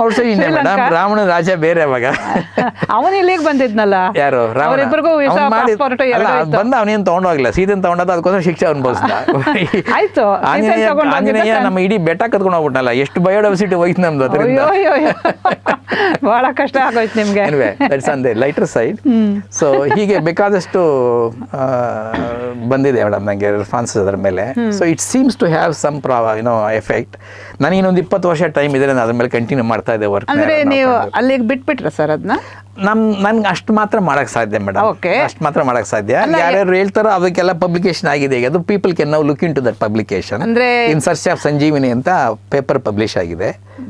outside India madam. Ravana ರಾಜ ಬೇರೆ ಅವಾಗ. ಅವನು ಇಲ್ಲಿಗೆ ಬಂದಿದ್ನಲ್ಲ, ಯಾರು ಅವರಿಬ್ಬರಿಗೂ ಬಂದ ಅವನೇನು ತೊಗೊಂಡೋಗಿಲ್ಲ, ಸೀದನ್ ತೊಗೊಂಡದ, ಅದಕ್ಕೋಸ್ಕರ ಶಿಕ್ಷೆ ಅನುಭವಿಸ್ದ. ಆಯ್ತು, ಆಂಜನೇಯ ನಮ್ಮ ಇಡೀ ಬೆಟ್ಟ ಕತ್ಕೊಂಡು ಹೋಗ್ಬಿಟ್ಟನಲ್ಲ, ಎಷ್ಟು ಬಯೋಡೈವರ್ಸಿಟಿ ಹೋಯ್ತು ನಮ್ದು ಅದರಿಂದ. ಬಹಳ ಕಷ್ಟ ಆಗೋಯ್ತು ನಿಮ್ಗೆ. That's on the lighter side. So ಹೀಗೆ ಬೇಕಾದಷ್ಟು ಬಂದಿದೆ ಮೇಡಮ್ ನನಗೆ ರೆಸ್ಪಾನ್ಸಸ್ ಅದರ ಮೇಲೆ. So it seems to have some effect. ನನಗೆ ಇನ್ನೊಂದು 20 ವರ್ಷ ಟೈಮ್ ಇದೆ, ನಾನು ಅದ್ರ ಮೇಲೆ ಕಂಟಿನ್ಯೂ ಮಾಡ್ತಾ ಇದ್ದೆ ವರ್ಕ್. ಅಂದ್ರೆ ನೀವು ಅಲ್ಲಿಗೆ ಬಿಟ್ಬಿಟ್ರ ಸರ್ ಅದನ್ನ? ನನ್ಗೆ ಅಷ್ಟು ಮಾತ್ರ ಮಾಡಕ್ ಸಾಧ್ಯ ಮೇಡಮ್, ಅಷ್ಟು ಮಾತ್ರ ಮಾಡಕ್ ಸಾಧ್ಯ. ಯಾರ್ಯಾರು ಹೇಳ್ತಾರೋ ಅದಕ್ಕೆಲ್ಲ ಪಬ್ಲಿಕೇಶನ್ ಆಗಿದೆ ಈಗ. ಅದು people can now look into that publication. In search of Sanjeevini ಅಂತ ಪೇಪರ್ ಪಬ್ಲಿಷ್ ಆಗಿದೆ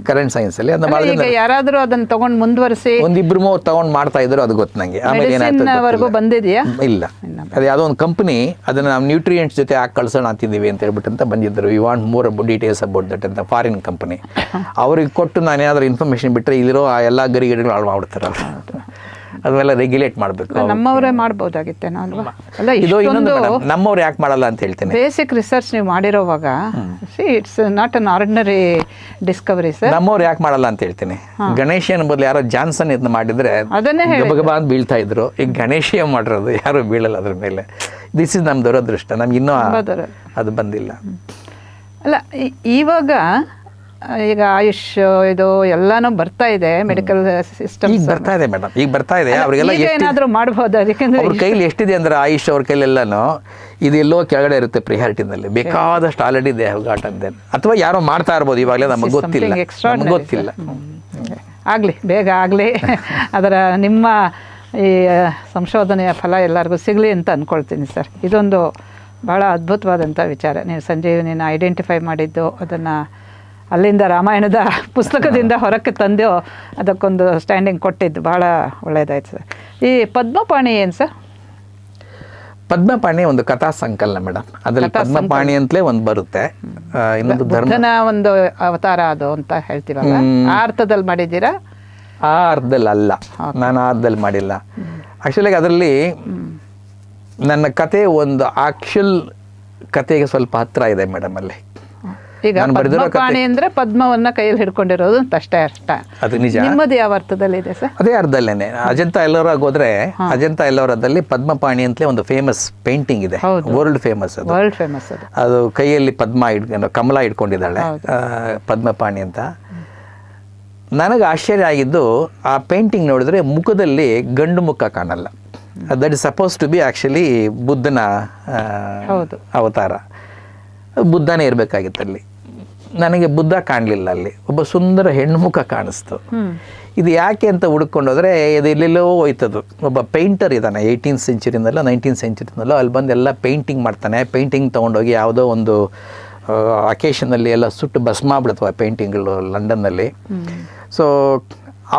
ಕರೆಂಟ್ ಸೈನ್ಸ್ ಅಲ್ಲಿ. ಅದನ್ನ ಯಾರಾದ್ರೂ ಅದನ್ನ ತಗೊಂಡ್ ಮುಂದುವರಿಸಿ 1-2 ತಗೊಂಡ್ ಮಾಡ್ತಾ ಇದ್ರು, ಅದು ಗೊತ್ತು ನಂಗೆ. ಆಮೇಲೆ ಏನಾಯ್ತು ಬಂದಿದೆಯಾ? ಇಲ್ಲ, ಅದು ಯಾವುದೋ ಒಂದು ಕಂಪನಿ ಅದನ್ನ ನಾವು ನ್ಯೂಟ್ರಿಯೆಂಟ್ಸ್ ಜೊತೆ ಹಾಕಿ ಕಳ್ಸೋಣ ಅಂತಿದ್ದೀವಿ ಅಂತ ಹೇಳ್ಬಿಟ್ಟು ಅಂತ ಬಂದಿದ್ರು. You want more details about that ಅಂತ ಫಾರಿನ್ ಕಂಪನಿ. ಅವ್ರಿಗೆ ಕೊಟ್ಟು ನಾನು ಏನಾದರೂ ಇನ್ಫಾರ್ಮೇಶನ್ ಬಿಟ್ಟರೆ ಇಲ್ಲಿರೋ ಆ ಎಲ್ಲ ಗರಿಗಡಿಗಳು ಹಾಳು ಮಾಡ್ಬಿಡ್ತಾರೆ ಅವರು. ಅದೆಲ್ಲ ರೆಗ್ಯುಲೇಟ್ ಮಾಡಬೇಕು. ನಮ್ಮವರೇ ಮಾಡ್ಬೋದಾಗಿತ್ತೇನೋ ಅಲ್ವಾ? ಅಲ್ಲ, ಇದು ಇನ್ನೊಂದು ನಮ್ಮವ್ರು ಯಾಕೆ ಮಾಡಲ್ಲ ಅಂತ ಹೇಳ್ತೀನಿ. ಬೇಸಿಕ್ ರಿಸರ್ಚ್ ನೀವು ಮಾಡಿರೋವಾಗ it's not an ordinary discovery sir. ನಮ್ಮವ್ರು ಯಾಕೆ ಮಾಡಲ್ಲ ಅಂತ ಹೇಳ್ತೀನಿ. ಗಣೇಶನ ಬದಲು ಯಾರೋ ಜಾನ್ಸನ್ ಇದನ್ನ ಮಾಡಿದ್ರೆ ಅದನ್ನೇ ಗಬಗಬ ಅಂತ ಬೀಳ್ತಾ ಇದ್ರು. ಈಗ ಗಣೇಶ ಮಾಡಿರೋದು ಯಾರು ಬೀಳಲ್ಲ ಅದ್ರ ಮೇಲೆ. ದಿಸ್ ಇಸ್ ನಮ್ಮ ದುರದೃಷ್ಟ. ನಮ್ಗೆ ಇನ್ನೂ ಅದು ಬಂದಿಲ್ಲ. ಅಲ್ಲ, ಇವಾಗ ಈಗ ಆಯುಷ್ ಇದು ಎಲ್ಲಾನು ಬರ್ತಾ ಇದೆ, ಮೆಡಿಕಲ್ ಸಿಸ್ಟಮ್ ಈಗ ಬರ್ತಾ ಇದೆ ಮೇಡಮ್, ಈಗ ಬರ್ತಾ ಇದೆ. ಅವರಿಗೆಲ್ಲ ಏನಾದರೂ ಮಾಡ್ಬೋದು. ಅದಕ್ಕೆಂದ್ರೆ ಅವ್ರ ಕೈಲಿ ಎಷ್ಟಿದೆ ಅಂದ್ರೆ ಆಯುಷ್ ಅವ್ರ ಕೈಲೆಲ್ಲಾನು ಇದೆಲ್ಲೋ ಕೆಳಗಡೆ ಇರುತ್ತೆ ಪ್ರಿಯಾರಿಟಿನಲ್ಲಿ. ಬೇಕಾದಷ್ಟು already they have gotten then. ಅಥವಾ ಯಾರೋ ಮಾಡ್ತಾ ಇರ್ಬೋದು, ಇವಾಗಲೇ ನಮಗೆ ಗೊತ್ತಿಲ್ಲ, ನಮಗೆ ಗೊತ್ತಿಲ್ಲ. ಆಗಲಿ, ಬೇಗ ಆಗಲಿ. ಅದರ ನಿಮ್ಮ ಈ ಸಂಶೋಧನೆಯ ಫಲ ಎಲ್ಲರಿಗೂ ಸಿಗಲಿ ಅಂತ ಅಂದ್ಕೊಳ್ತೀನಿ ಸರ್. ಇದೊಂದು ಭಾಳ ಅದ್ಭುತವಾದಂಥ ವಿಚಾರ. ನೀವು ಸಂಜೀವಿನಿನ ಐಡೆಂಟಿಫೈ ಮಾಡಿದ್ದು, ಅದನ್ನು ಅಲ್ಲಿಂದ ರಾಮಾಯಣದ ಪುಸ್ತಕದಿಂದ ಹೊರಕ್ಕೆ ತಂದು ಅದಕ್ಕೊಂದು ಸ್ಟ್ಯಾಂಡಿಂಗ್ ಕೊಟ್ಟಿದ್ದು ಭಾಳ ಒಳ್ಳೆಯದಾಯ್ತು ಸರ್. ಈ ಪದ್ಮಪಾಣಿ ಏನು ಸರ್? ಪದ್ಮಪಾಣಿ ಒಂದು ಕಥಾ ಸಂಕಲನ ಮೇಡಮ್. ಅದರಲ್ಲಿ ಪದ್ಮಪಾಣಿ ಅಂತಲೇ ಒಂದು ಬರುತ್ತೆ. ಇನ್ನೊಂದು ಧರ್ಮನ ಒಂದು ಅವತಾರ ಅದು ಅಂತ ಹೇಳ್ತೀವಲ್ಲ, ಆ ಅರ್ಥದಲ್ಲಿ ಮಾಡಿದ್ದೀರಾ? ಆ ಅರ್ಥದಲ್ಲಿ ಅಲ್ಲ, ನಾನು ಆ ಅರ್ಥದಲ್ಲಿ ಮಾಡಿಲ್ಲ. ಆ್ಯಕ್ಚುಲಾಗಿ ಅದರಲ್ಲಿ ನನ್ನ ಕತೆ ಒಂದು ಆಕ್ಚುಲ್ ಕತೆಗೆ ಸ್ವಲ್ಪ ಹತ್ರ ಇದೆ ಮೇಡಮ್. ಅಲ್ಲಿ ಈಗ ಪದ್ಮಪಾಣಿ ಅಂದ್ರೆ ಪದ್ಮವನ್ನ ಕೈಯಲ್ಲಿ ಹಿಡ್ಕೊಂಡಿರೋದು ಅಂತ ಅಷ್ಟೇ ಅರ್ಥ. ಅದು ನಿಜ. ನಿಮ್ಮದು ಯಾವ ಅರ್ಥದಲ್ಲಿ ಇದೆ ಸರ್? ಅದೇ ಅರ್ಥದಲ್ಲೇನೆ. ಅಜಂತಾ ಎಲ್ಲೋರಾಗ ಹೋದ್ರೆ ಅಜಂತಾ ಎಲ್ಲೋರದಲ್ಲಿ ಪದ್ಮಪಾಣಿ ಅಂತಲೇ ಒಂದು ಫೇಮಸ್ ಪೇಂಟಿಂಗ್ ಇದೆ, ವರ್ಲ್ಡ್ ಫೇಮಸ್. ಅದು ವರ್ಲ್ಡ್ ಫೇಮಸ್. ಅದು ಕೈಯಲ್ಲಿ ಕಮಲ ಇಟ್ಕೊಂಡಿದ್ದಾಳೆ ಪದ್ಮಪಾಣಿ ಅಂತ. ನನಗೆ ಆಶ್ಚರ್ಯ ಆಗಿದ್ದು, ಆ ಪೇಂಟಿಂಗ್ ನೋಡಿದ್ರೆ ಮುಖದಲ್ಲಿ ಗಂಡು ಮುಖ ಕಾಣಲ್ಲ. That is suppose to be actually ಬುದ್ಧನ ಅವತಾರ. ಬುದ್ಧನೇ ಇರಬೇಕಾಗಿತ್ತು ಅಲ್ಲಿ. ನನಗೆ ಬುದ್ಧ ಕಾಣಲಿಲ್ಲ, ಅಲ್ಲಿ ಒಬ್ಬ ಸುಂದರ ಹೆಣ್ಣು ಮುಖ ಕಾಣಿಸ್ತು. ಇದು ಯಾಕೆ ಅಂತ ಹುಡ್ಕೊಂಡೋದ್ರೆ ಇದು ಎಲ್ಲೆಲ್ಲೋ ಹೋಯ್ತದು. ಒಬ್ಬ ಪೇಂಟರ್ ಇದ್ದಾನೆ 18th ಸೆಂಚುರಿನಲ್ಲೋ 19th ಸೆಂಚುರಿನಲ್ಲೋ, ಅಲ್ಲಿ ಬಂದು ಎಲ್ಲ ಪೇಂಟಿಂಗ್ ಮಾಡ್ತಾನೆ. ಪೇಂಟಿಂಗ್ ತೊಗೊಂಡೋಗಿ ಯಾವುದೋ ಒಂದು ಅಕೇಶನಲ್ಲಿ ಎಲ್ಲ ಸುಟ್ಟು ಭಸ್ಮ ಬಿಡ್ತವೆ ಪೇಂಟಿಂಗ್ಗಳು ಲಂಡನ್ನಲ್ಲಿ. ಸೊ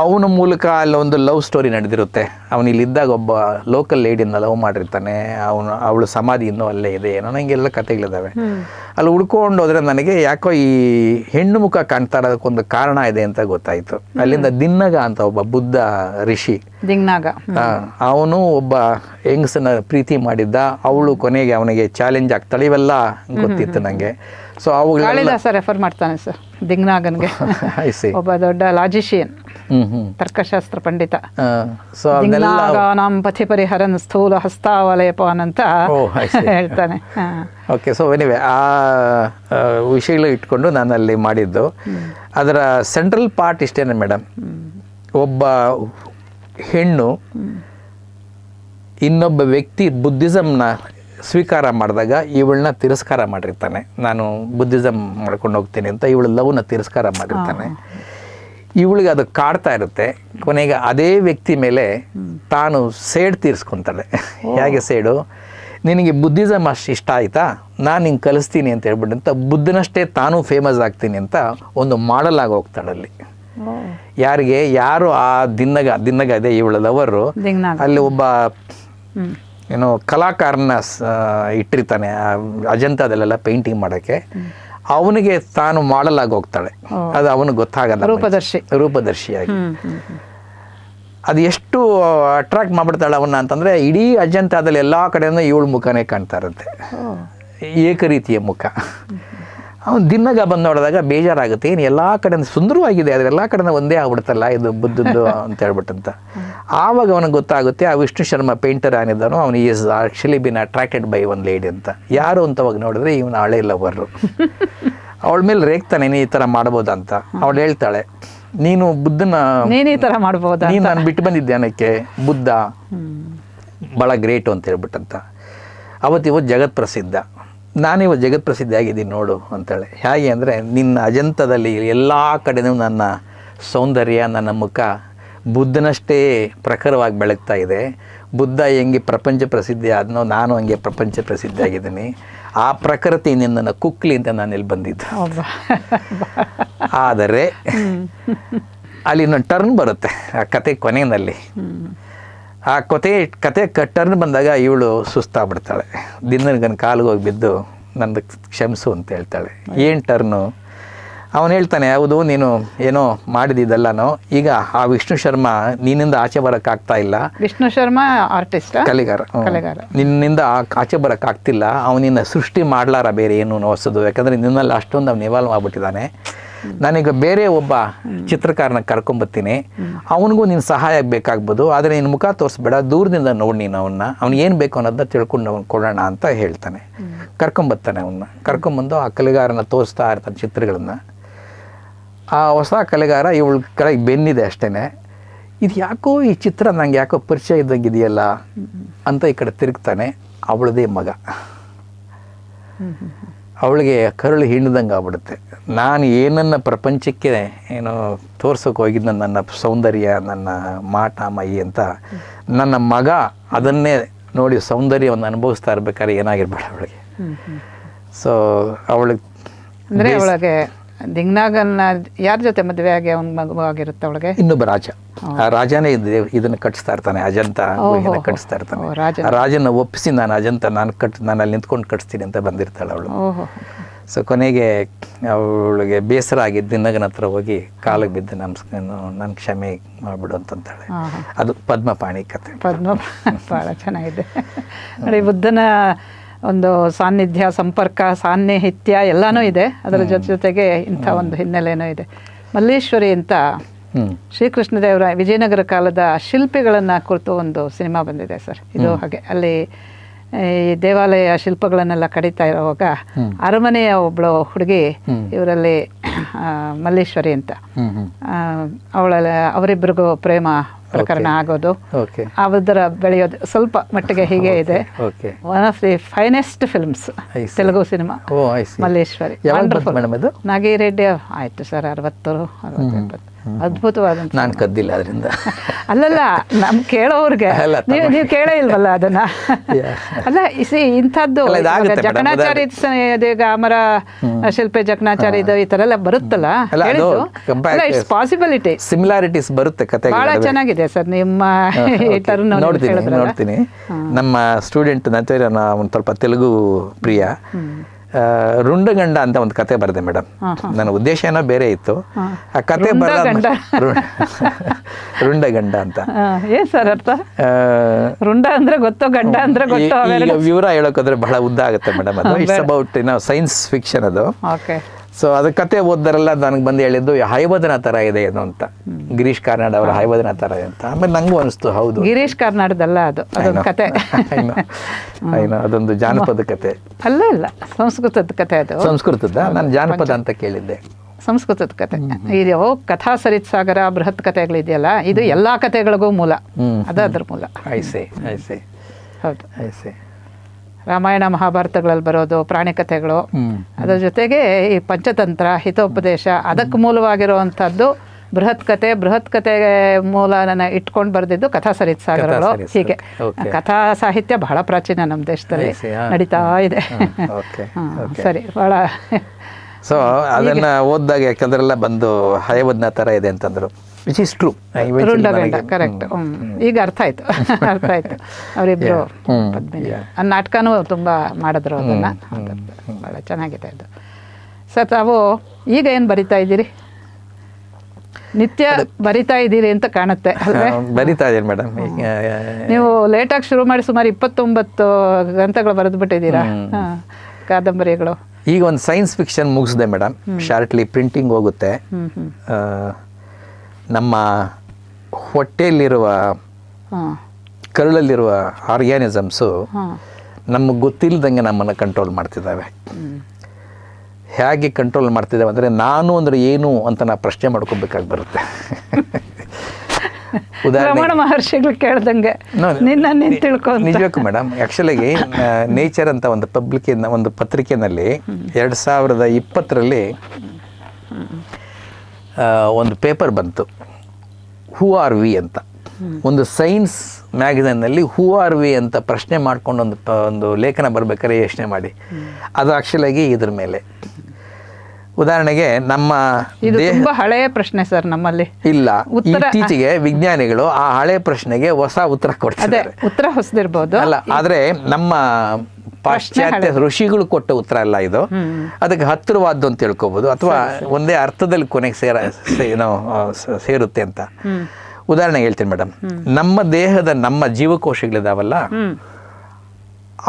ಅವನ ಮೂಲಕ ಅಲ್ಲೊಂದು ಲವ್ ಸ್ಟೋರಿ ನಡೆದಿರುತ್ತೆ. ಅವನು ಇಲ್ಲಿದ್ದಾಗ ಒಬ್ಬ ಲೋಕಲ್ ಲೇಡಿನ ಲವ್ ಮಾಡಿರ್ತಾನೆ. ಅವಳು ಸಮಾಧಿ ಇನ್ನೂ ಅಲ್ಲೇ ಇದೆ, ಏನೋ ನನಗೆಲ್ಲ ಕಥೆಗಳಿದ್ದಾವೆ. ಅಲ್ಲಿ ಹುಡ್ಕೊಂಡು ಹೋದ್ರೆ ನನಗೆ ಯಾಕೋ ಈ ಹೆಣ್ಣು ಮುಖ ಕಾಣ್ತಾ ಇರೋದಕ್ಕೊಂದು ಕಾರಣ ಇದೆ ಅಂತ ಗೊತ್ತಾಯಿತು. ಅಲ್ಲಿಂದ ದಿನ್ನಗ ಅಂತ ಒಬ್ಬ ಬುದ್ಧ ಋಷಿ, ಅವನು ಒಬ್ಬ ಹೆಂಗಸನ ಪ್ರೀತಿ ಮಾಡಿದ್ದ. ಅವಳು ಕೊನೆಗೆ ಅವನಿಗೆ ಚಾಲೆಂಜ್ ಆಗ್ತಾಳೆ. ಇವೆಲ್ಲ ಗೊತ್ತಿತ್ತು ನನಗೆ. ಸೊ ಅವುಗಳೆಲ್ಲ ರೆಫರ್ ಮಾಡ್ತಾನೆ ಸರ್ ದಿಗ್ನಾಗನ್ಗೆ, ಒಬ್ಬ ದೊಡ್ಡ ಲಾಜಿಷಿಯನ್, ತರ್ಕಶಾಸ್ತ್ರ ಪಂಡಿತ. ಪಥಿ ಪರಿಹರನ್ ಸ್ಥೂಲ ಹಸ್ತಾವಲಯಪನ್ ಅಂತ ಹೇಳ್ತಾನೆ. ಓಕೆ. ಸೊ ಎನಿವೆ ಆ ವಿಷಯಗಳು ಇಟ್ಕೊಂಡು ನಾನು ಅಲ್ಲಿ ಮಾಡಿದ್ದು. ಅದರ ಸೆಂಟ್ರಲ್ ಪಾರ್ಟ್ ಇಷ್ಟೇನೆ ಮೇಡಮ್. ಒಬ್ಬ ಹೆಣ್ಣು ಇನ್ನೊಬ್ಬ ವ್ಯಕ್ತಿ ಬುದ್ಧಿಸಮ್ನ ಸ್ವೀಕಾರ ಮಾಡಿದಾಗ ಇವಳನ್ನ ತಿರಸ್ಕಾರ ಮಾಡಿರ್ತಾನೆ. ನಾನು ಬುದ್ಧಿಸಮ್ ಮಾಡ್ಕೊಂಡು ಹೋಗ್ತೀನಿ ಅಂತ ಇವಳು ಲವ್ನ ತಿರಸ್ಕಾರ ಮಾಡಿರ್ತಾನೆ. ಇವಳಿಗೆ ಅದು ಕಾಡ್ತಾ ಇರುತ್ತೆ. ಕೊನೆಗೆ ಅದೇ ವ್ಯಕ್ತಿ ಮೇಲೆ ತಾನು ಸೇಡು ತೀರಿಸ್ಕೊತಾಳೆ. ಹೇಗೆ ಸೇಡು? ನಿನಗೆ ಬುದ್ಧಿಸಮ್ ಅಷ್ಟು ಇಷ್ಟ ಆಯಿತಾ, ನಾನು ಹಿಂಗೆ ಕಲಿಸ್ತೀನಿ ಅಂತ ಹೇಳ್ಬಿಟ್ಟು ಅಂತ ಬುದ್ಧನಷ್ಟೇ ತಾನೂ ಫೇಮಸ್ ಆಗ್ತೀನಿ ಅಂತ ಒಂದು ಮಾಡಲ್ ಆಗಿ ಹೋಗ್ತಾಳಲ್ಲಿ. ಯಾರಿಗೆ? ಯಾರು ಆ ದಿನ್ನಗ ಇದೆ ಇವಳ ಲವರು. ಅಲ್ಲಿ ಒಬ್ಬ ಏನೋ ಕಲಾಕಾರನ ಇಟ್ಟಿರ್ತಾನೆ ಅಜಂತಾದಲ್ಲೆಲ್ಲ ಪೇಂಟಿಂಗ್ ಮಾಡೋಕ್ಕೆ. ಅವನಿಗೆ ತಾನು ಮಾಡಲ್ ಆಗಿ ಹೋಗ್ತಾಳೆ. ಅದು ಅವನಿಗೆ ಗೊತ್ತಾಗಲ್ಲ, ರೂಪದರ್ಶಿಯಾಗಿ. ಅದು ಎಷ್ಟು ಅಟ್ರಾಕ್ಟ್ ಮಾಡ್ಬಿಡ್ತಾಳೆ ಅವನ್ನ ಅಂತಂದರೆ, ಇಡೀ ಅಜಂತಾದಲ್ಲಿ ಎಲ್ಲ ಕಡೆಯೂ ಇವಳ ಮುಖನೇ ಕಾಣ್ತಾ ಇರುತ್ತೆ. ಏಕರೀತಿಯ ಮುಖ. ಅವನು ದಿನಗ ಬಂದು ನೋಡಿದಾಗ ಬೇಜಾರಾಗುತ್ತೆ, ಏನು ಎಲ್ಲ ಕಡೆಯಿಂದ ಸುಂದರವಾಗಿದೆ ಆದರೆ ಎಲ್ಲ ಕಡೆಯಿಂದ ಒಂದೇ ಆಗ್ಬಿಡ್ತಲ್ಲ ಇದು ಬುದ್ಧದ್ದು ಅಂತ ಹೇಳ್ಬಿಟ್ಟಂತ. ಆವಾಗ ಅವನಿಗೆ ಗೊತ್ತಾಗುತ್ತೆ ಆ ವಿಷ್ಣು ಶರ್ಮಾ ಪೇಂಟರ್ ಏನಿದ್ದಾನೋ ಅವನು is actually been attracted by one lady ಅಂತ. ಯಾರು ಅಂತ ಹೋಗಿ ನೋಡಿದ್ರೆ ಇವನು ಹಳೆ ಲವರು. ಅವಳ ಮೇಲೆ ರೇಗ್ತಾನೆ, ನೀನು ಈ ಥರ ಮಾಡ್ಬೋದಂತ. ಅವಳು ಹೇಳ್ತಾಳೆ, ನೀನು ಬುದ್ಧನ ಈ ಥರ ಮಾಡ್ಬೋದಾ, ನೀನು ನಾನು ಬಿಟ್ಟು ಬಂದಿದ್ದೆ ಅನ್ನಕ್ಕೆ, ಬುದ್ಧ ಭಾಳ ಗ್ರೇಟು ಅಂತ ಹೇಳ್ಬಿಟ್ಟಂತ. ಅವತ್ತಿವತ್ತು ಜಗತ್ ಪ್ರಸಿದ್ಧ, ನಾನಿವತ್ತು ಜಗತ್ ಪ್ರಸಿದ್ಧ ಆಗಿದ್ದೀನಿ ನೋಡು ಅಂತೇಳಿ. ಹೇಗೆ ಅಂದರೆ ನಿನ್ನ ಅಜಂತದಲ್ಲಿ ಎಲ್ಲ ಕಡೆಯೂ ನನ್ನ ಸೌಂದರ್ಯ, ನನ್ನ ಮುಖ ಬುದ್ಧನಷ್ಟೇ ಪ್ರಖರವಾಗಿ ಬೆಳಗ್ತಾ ಇದೆ. ಬುದ್ಧ ಹೆಂಗೆ ಪ್ರಪಂಚ ಪ್ರಸಿದ್ಧಿ ಆದನೋ ನಾನು ಹಂಗೆ ಪ್ರಪಂಚ ಪ್ರಸಿದ್ಧಿ ಆಗಿದ್ದೀನಿ. ಆ ಪ್ರಕೃತಿ ನಿನ್ನನ್ನು ಕುಕ್ಲಿ ಅಂತ ನಾನು ಇಲ್ಲಿ ಬಂದಿದ್ದು. ಆದರೆ ಅಲ್ಲಿ ಇನ್ನೊಂದು ಟರ್ನ್ ಬರುತ್ತೆ ಆ ಕತೆ ಕೊನೆಯಲ್ಲಿ. ಆ ಕತೆ ಟರ್ನ್ ಬಂದಾಗ ಇವಳು ಸುಸ್ತಾಗ್ಬಿಡ್ತಾಳೆ. ದಿನಗನ ಕಾಲಿಗೆ ಹೋಗಿ ಬಿದ್ದು ನನ್ನ ಕ್ಷಮಿಸು ಅಂತ ಹೇಳ್ತಾಳೆ. ಏನು ಟರ್ನು? ಅವನು ಹೇಳ್ತಾನೆ, ಹೌದು ನೀನು ಏನೋ ಮಾಡಿದ್ದೆಲ್ಲನೋ, ಈಗ ಆ ವಿಷ್ಣು ಶರ್ಮಾ ನಿನ್ನಿಂದ ಆಚೆ ಬರೋಕ್ಕಾಗ್ತಾ ಇಲ್ಲ. ವಿಷ್ಣು ಶರ್ಮಾ ಆರ್ಟಿಸ್ಟ್, ಕಲೆಗಾರ. ನಿನ್ನಿಂದ ಆಚೆ ಬರೋಕ್ಕಾಗ್ತಿಲ್ಲ. ಅವನಿನ್ನ ಸೃಷ್ಟಿ ಮಾಡಲಾರ ಬೇರೆ ಏನು ಹೊಸದು, ಯಾಕಂದರೆ ನಿನ್ನಲ್ಲಿ ಅಷ್ಟೊಂದು ಅವ್ನು ಇವಾಲ್ವ್ ಆಗ್ಬಿಟ್ಟಿದ್ದಾನೆ. ನಾನೀಗ ಬೇರೆ ಒಬ್ಬ ಚಿತ್ರಕಾರನ ಕರ್ಕೊಂಬರ್ತೀನಿ, ಅವನಿಗೂ ನೀನು ಸಹಾಯ ಬೇಕಾಗ್ಬೋದು, ಆದರೆ ನಿನ್ನ ಮುಖ ತೋರಿಸ್ಬೇಡ, ದೂರದಿಂದ ನೋಡಿ ನೀನು ಅವ್ನು ಏನು ಬೇಕು ಅನ್ನೋದನ್ನ ತಿಳ್ಕೊಂಡು ಅವ್ನು ಕೊಡೋಣ ಅಂತ ಹೇಳ್ತಾನೆ. ಕರ್ಕೊಂಬರ್ತಾನೆ. ಕರ್ಕೊಂಬಂದು ಆ ಕಲೆಗಾರನ ತೋರಿಸ್ತಾ ಇರ್ತಾನೆ ಚಿತ್ರಗಳನ್ನು. ಆ ಹೊಸ ಕಲೆಗಾರ ಇವಳ ಕೆಳಗೆ ಬೆನ್ನಿದೆ ಅಷ್ಟೇ. ಇದು ಯಾಕೋ ಈ ಚಿತ್ರ ನಂಗೆ ಯಾಕೋ ಪರಿಚಯ ಇದ್ದಂಗಿದೆಯಲ್ಲ ಅಂತ ಈ ಕಡೆ ತಿರುಗ್ತಾನೆ. ಅವಳದೇ ಮಗ. ಅವಳಿಗೆ ಕರುಳು ಹಿಂಡ್ದಂಗೆ ಆಗ್ಬಿಡುತ್ತೆ. ನಾನು ಏನನ್ನ ಪ್ರಪಂಚಕ್ಕೆ ಏನೋ ತೋರ್ಸೋಕೆ ಹೋಗಿದ್ದ ನನ್ನ ಸೌಂದರ್ಯ, ನನ್ನ ಮಾಟ ಮೈ ಅಂತ, ನನ್ನ ಮಗ ಅದನ್ನೇ ನೋಡಿ ಸೌಂದರ್ಯವನ್ನು ಅನುಭವಿಸ್ತಾ ಇರ್ಬೇಕಾದ್ರೆ ಏನಾಗಿರ್ಬೇಡ ಅವಳಿಗೆ. ಸೊ ಅವಳಿಗೆ ದಿಂಗ್ನಾಗನ್ನ ಯಾರ ಜೊತೆ ಮದುವೆ ಆಗಿ ಅವ್ನ ಮಗುವಾಗಿರುತ್ತೆ ಅವಳಿಗೆ? ಇನ್ನೊಬ್ಬ ರಾಜ. ಆ ರಾಜನೇ ಇದನ್ನು ಕಟ್ಟಿಸ್ತಾ ಇರ್ತಾನೆ, ಅಜಂತ ಕಟ್ಟಿಸ್ತಾ ಇರ್ತಾನೆ. ರಾಜನ ಒಪ್ಪಿಸಿ ನಾನು ಅಜಂತ ನಾನು ಅಲ್ಲಿ ನಿಂತ್ಕೊಂಡು ಕಟ್ಟಿಸ್ತೀನಿ ಅಂತ ಬಂದಿರ್ತಾಳೆ ಅವಳು. ಸೊ ಕೊನೆಗೆ ಅವಳಿಗೆ ಬೇಸರ ಆಗಿದ್ದು ದಿನಗನ ಹತ್ರ ಹೋಗಿ ಕಾಲಿಗೆ ಬಿದ್ದು ನನ್ನ ಕ್ಷಮೆ ಮಾಡಿಬಿಡು ಅಂತಂತಾಳೆ. ಅದು ಪದ್ಮಪಾಣಿ ಕತೆ. ಭಾಳ ಚೆನ್ನಾಗಿದೆ ನೋಡಿ. ಬುದ್ಧನ ಒಂದು ಸಾನ್ನಿಧ್ಯ, ಸಂಪರ್ಕ, ಸಾನ್ನಿಹಿತ್ಯ ಎಲ್ಲನೂ ಇದೆ. ಅದರ ಜೊತೆಗೆ ಇಂಥ ಒಂದು ಹಿನ್ನೆಲೆನೂ ಇದೆ. ಮಲ್ಲೇಶ್ವರಿ ಅಂತ ಶ್ರೀಕೃಷ್ಣದೇವರ ವಿಜಯನಗರ ಕಾಲದ ಶಿಲ್ಪಿಗಳನ್ನು ಕುರಿತು ಒಂದು ಸಿನಿಮಾ ಬಂದಿದೆ ಸರ್. ಇದು ಹಾಗೆ ಅಲ್ಲಿ ಈ ದೇವಾಲಯ ಶಿಲ್ಪಗಳನ್ನೆಲ್ಲ ಕಡಿತಾ ಇರುವಾಗ ಅರಮನೆಯ ಒಬ್ಬಳು ಹುಡುಗಿ ಇವರಲ್ಲಿ ಮಲ್ಲೇಶ್ವರಿ ಅಂತ ಅವರಿಬ್ಬರಿಗೂ ಪ್ರೇಮ ಪ್ರಕರಣ ಆಗೋದು, ಅದರ ಬೆಳೆಯೋದು ಸ್ವಲ್ಪ ಮಟ್ಟಿಗೆ ಹೀಗೆ ಇದೆ. One of the finest films Telugu cinema Malleswari. Nagireddy ಆಯ್ತು ಸರ್ 60 ಅದ್ಭುತವಾದಂತ. ನಾನು ಕದ್ದಿಲ್ಲ ಅದರಿಂದ. ಅಲ್ಲಲ್ಲ, ನಮ್ ಕೇಳೋರ್ಗೆ ನೀವು ಕೇಳೇ ಇಲ್ವಲ್ಲ ಅದನ್ನ. ಅಲ್ಲ ಇಂಥದ್ದು ಜಕಣಾಚಾರ್ಯ ಈಗ ಅಮರ ಶಿಲ್ಪಿ ಜಕಣಾಚಾರ್ಯ ಈ ತರ ಎಲ್ಲ ಬರುತ್ತಲ್ಲ, ಇಟ್ಸ್ ಪಾಸಿಬಿಲಿಟಿ, ಸಿಮಿಲಾರಿಟೀಸ್ ಬರುತ್ತೆ ಕತೆ. ಬಹಳ ಚೆನ್ನಾಗಿದೆ ಸರ್ ನಿಮ್ಮ ಟರ್ನ್. ನೋಡ್ತೀನಿ. ನಮ್ಮ ಸ್ಟೂಡೆಂಟ್ ನಂತರ ಒಂದು ಸ್ವಲ್ಪ ತೆಲುಗು ಪ್ರಿಯ ರುಂಡಗಂಡ ಅಂತ ಒಂದು ಕತೆ ಬರೆದೆ ಮೇಡಮ್. ನನ್ನ ಉದ್ದೇಶ ಏನೋ ಬೇರೆ ಇತ್ತು. ಆ ಕತೆ ರುಂಡಗಂಡ ಅಂತ. ಏನ್ ಸರ್ ಅರ್ಥ? ರುಂಡ ಅಂದ್ರೆ ಗೊತ್ತೋ, ಗಂಡ ಅಂದ್ರೆ ಗೊತ್ತೋ? ವಿವರ ಹೇಳೋಕೋದ್ರೆ ಬಹಳ ಉದ್ದ ಆಗುತ್ತೆ ಮೇಡಮ್. ಅದು ಇಟ್ಸ್ ಅಬೌಟ್ ಸೈನ್ಸ್ ಫಿಕ್ಷನ್ ಅದು. ಸೊ ಅದು ಕತೆ ಓದ್ದರೆಲ್ಲ ನನಗೆ ಬಂದು ಹೇಳಿದ್ದು ಹೈವದನ ಥರ ಇದೆ ಏನು ಅಂತ, ಗಿರೀಶ್ ಕಾರ್ನಾಡ್ ಅವರ ಹೈವದನ ಥರ ಅಂತ. ಆಮೇಲೆ ನಂಗೂ ಅನಿಸ್ತು, ಹೌದು ಗಿರೀಶ್ ಕಾರ್ನಾಡ್ದಲ್ಲ ಅದು, ಅದೊಂದು ಕತೆ. ಅದೊಂದು ಜಾನಪದ ಕತೆ ಅಲ್ಲ, ಇಲ್ಲ ಸಂಸ್ಕೃತದ ಕತೆ ಅದು. ಸಂಸ್ಕೃತದ? ನಾನು ಜಾನಪದ ಅಂತ ಕೇಳಿದ್ದೆ. ಸಂಸ್ಕೃತದ ಕತೆ ಇದು. ಕಥಾ ಸರಿತ್ ಸಾಗರ ಬೃಹತ್ ಕಥೆಗಳಿದೆಯಲ್ಲ, ಇದು ಎಲ್ಲಾ ಕಥೆಗಳಿಗೂ ಮೂಲ, ಅದ್ರ ಮೂಲ. ಹೌದು, ರಾಮಾಯಣ ಮಹಾಭಾರತಗಳಲ್ಲಿ ಬರೋದು ಪ್ರಾಣಿ ಕಥೆಗಳು, ಅದರ ಜೊತೆಗೆ ಈ ಪಂಚತಂತ್ರ, ಹಿತೋಪದೇಶ, ಅದಕ್ಕೆ ಮೂಲವಾಗಿರುವಂಥದ್ದು ಬೃಹತ್ ಕತೆ ಮೂಲನ ಇಟ್ಕೊಂಡು ಬರೆದಿದ್ದು ಕಥಾ ಸರಿತ್ ಸಾಗರಗಳು. ಹೀಗೆ ಕಥಾ ಸಾಹಿತ್ಯ ಬಹಳ ಪ್ರಾಚೀನ ನಮ್ಮ ದೇಶದಲ್ಲಿ ನಡೀತಾ ಇದೆ. ಸರಿ, ಬಹಳ. ಸೊ ಅದನ್ನ ಓದಿದಾಗ ಯಾಕಂದ್ರೆಲ್ಲ ಬಂದು ಹಯವದ್ನ ಥರ ಇದೆ ಅಂತಂದ್ರು, ವಿಚ್ ಇಸ್ ಟ್ರೂ. ರುಂಡಗಂಡ ಕರೆಕ್ಟ್. ಈಗ ಅರ್ಥ ಆಯ್ತು. ಅವರಿಬ್ರು ಆ ನಾಟಕನೂ ತುಂಬಾ ಮಾಡಿದ್ರು, ಅದನ್ನ ಬಹಳ ಚೆನ್ನಾಗಿದೆ ಅದು. ಸರ್, ತಾವು ಈಗ ಏನು ಬರಿತಾ ಇದ್ದೀರಿ? ನಿತ್ಯ ಬರಿತಾ ಇದ್ದೀರಿ ಅಂತ ಕಾಣುತ್ತೆ ಅಲ್ವೇ? ಬರಿತಾ ಇದ್ದೀನಿ ಮೇಡಮ್. ನೀವು ಲೇಟಾಗಿ ಶುರು ಮಾಡಿ ಸುಮಾರು 29 ಗ್ರಂಥಗಳು ಬರೆದು ಬಿಟ್ಟಿದ್ದೀರಾ. ಕಾದಂಬರಿಗಳು? ಈಗ ಒಂದು ಸೈನ್ಸ್ ಫಿಕ್ಷನ್ ಮುಗಿಸಿದೆ ಮೇಡಮ್, ಶಾರ್ಟ್ಲಿ ಪ್ರಿಂಟಿಂಗ್ ಹೋಗುತ್ತೆ. ನಮ್ಮ ಹೊಟ್ಟೆಯಲ್ಲಿರುವ ಕರುಳಲ್ಲಿರುವ ಆರ್ಗ್ಯಾನಿಸಮ್ಸು ನಮಗೆ ಗೊತ್ತಿಲ್ಲದಂಗೆ ನಮ್ಮನ್ನು ಕಂಟ್ರೋಲ್ ಮಾಡ್ತಿದ್ದಾವೆ. ಹೇಗೆ ಕಂಟ್ರೋಲ್ ಮಾಡ್ತಿದ್ದಾವೆ ಅಂದರೆ ನಾನು ಅಂದರೆ ಏನು ಅಂತ ನಾವು ಪ್ರಶ್ನೆ ಮಾಡ್ಕೊಬೇಕಾಗಿ ಬರುತ್ತೆ. ರಮಣ ಮಹರ್ಷಿಗಳು ಕೇಳ್ದಂಗೆ ನಿಜಕ್ಕೂ ಮೇಡಮ್. ಆ್ಯಕ್ಚುಲಾಗಿ ನೇಚರ್ ಅಂತ ಒಂದು ಪತ್ರಿಕೆಯಲ್ಲಿ 2020ರಲ್ಲಿ ಒಂದು ಪೇಪರ್ ಬಂತು, ಹೂ ಆರ್ ವಿ ಅಂತ. ಒಂದು ಸೈನ್ಸ್ ಮ್ಯಾಗಝೈನ್ನಲ್ಲಿ ಹೂ ಆರ್ ವಿ ಅಂತ ಪ್ರಶ್ನೆ ಮಾಡ್ಕೊಂಡು ಒಂದು ಲೇಖನ ಬರ್ಬೇಕಾದ್ರೆ ಯೋಚನೆ ಮಾಡಿ. ಅದು ಆ್ಯಕ್ಚುಲಾಗಿ ಇದ್ರ ಮೇಲೆ. ಉದಾಹರಣೆಗೆ ನಮ್ಮ ಹಳೆಯ ಪ್ರಶ್ನೆ ಸರ್, ನಮ್ಮಲ್ಲಿ ಇಲ್ಲ, ಇತ್ತೀಚೆಗೆ ವಿಜ್ಞಾನಿಗಳು ಆ ಹಳೆ ಪ್ರಶ್ನೆಗೆ ಹೊಸ ಉತ್ತರ ಕೊಡ್ತಾರೆ. ಉತ್ತರ ಹೊಸದಿರ್ಬೋದು ಅಲ್ಲ, ಆದ್ರೆ ನಮ್ಮ ಪಾಶ್ಚಾತ್ಯ ಋಷಿಗಳು ಕೊಟ್ಟ ಉತ್ತರ ಅಲ್ಲ ಇದು. ಅದಕ್ಕೆ ಹತ್ತಿರವಾದ್ದು ಅಂತ ತಿಳ್ಕೊಬಹುದು, ಅಥವಾ ಒಂದೇ ಅರ್ಥದಲ್ಲಿ ಕೊನೆಗೆ ಸೇರುತ್ತೆ ಅಂತ. ಉದಾಹರಣೆಗೆ ಹೇಳ್ತೀನಿ ಮೇಡಮ್, ನಮ್ಮ ದೇಹದ ನಮ್ಮ ಜೀವಕೋಶಗಳಿದಾವಲ್ಲ,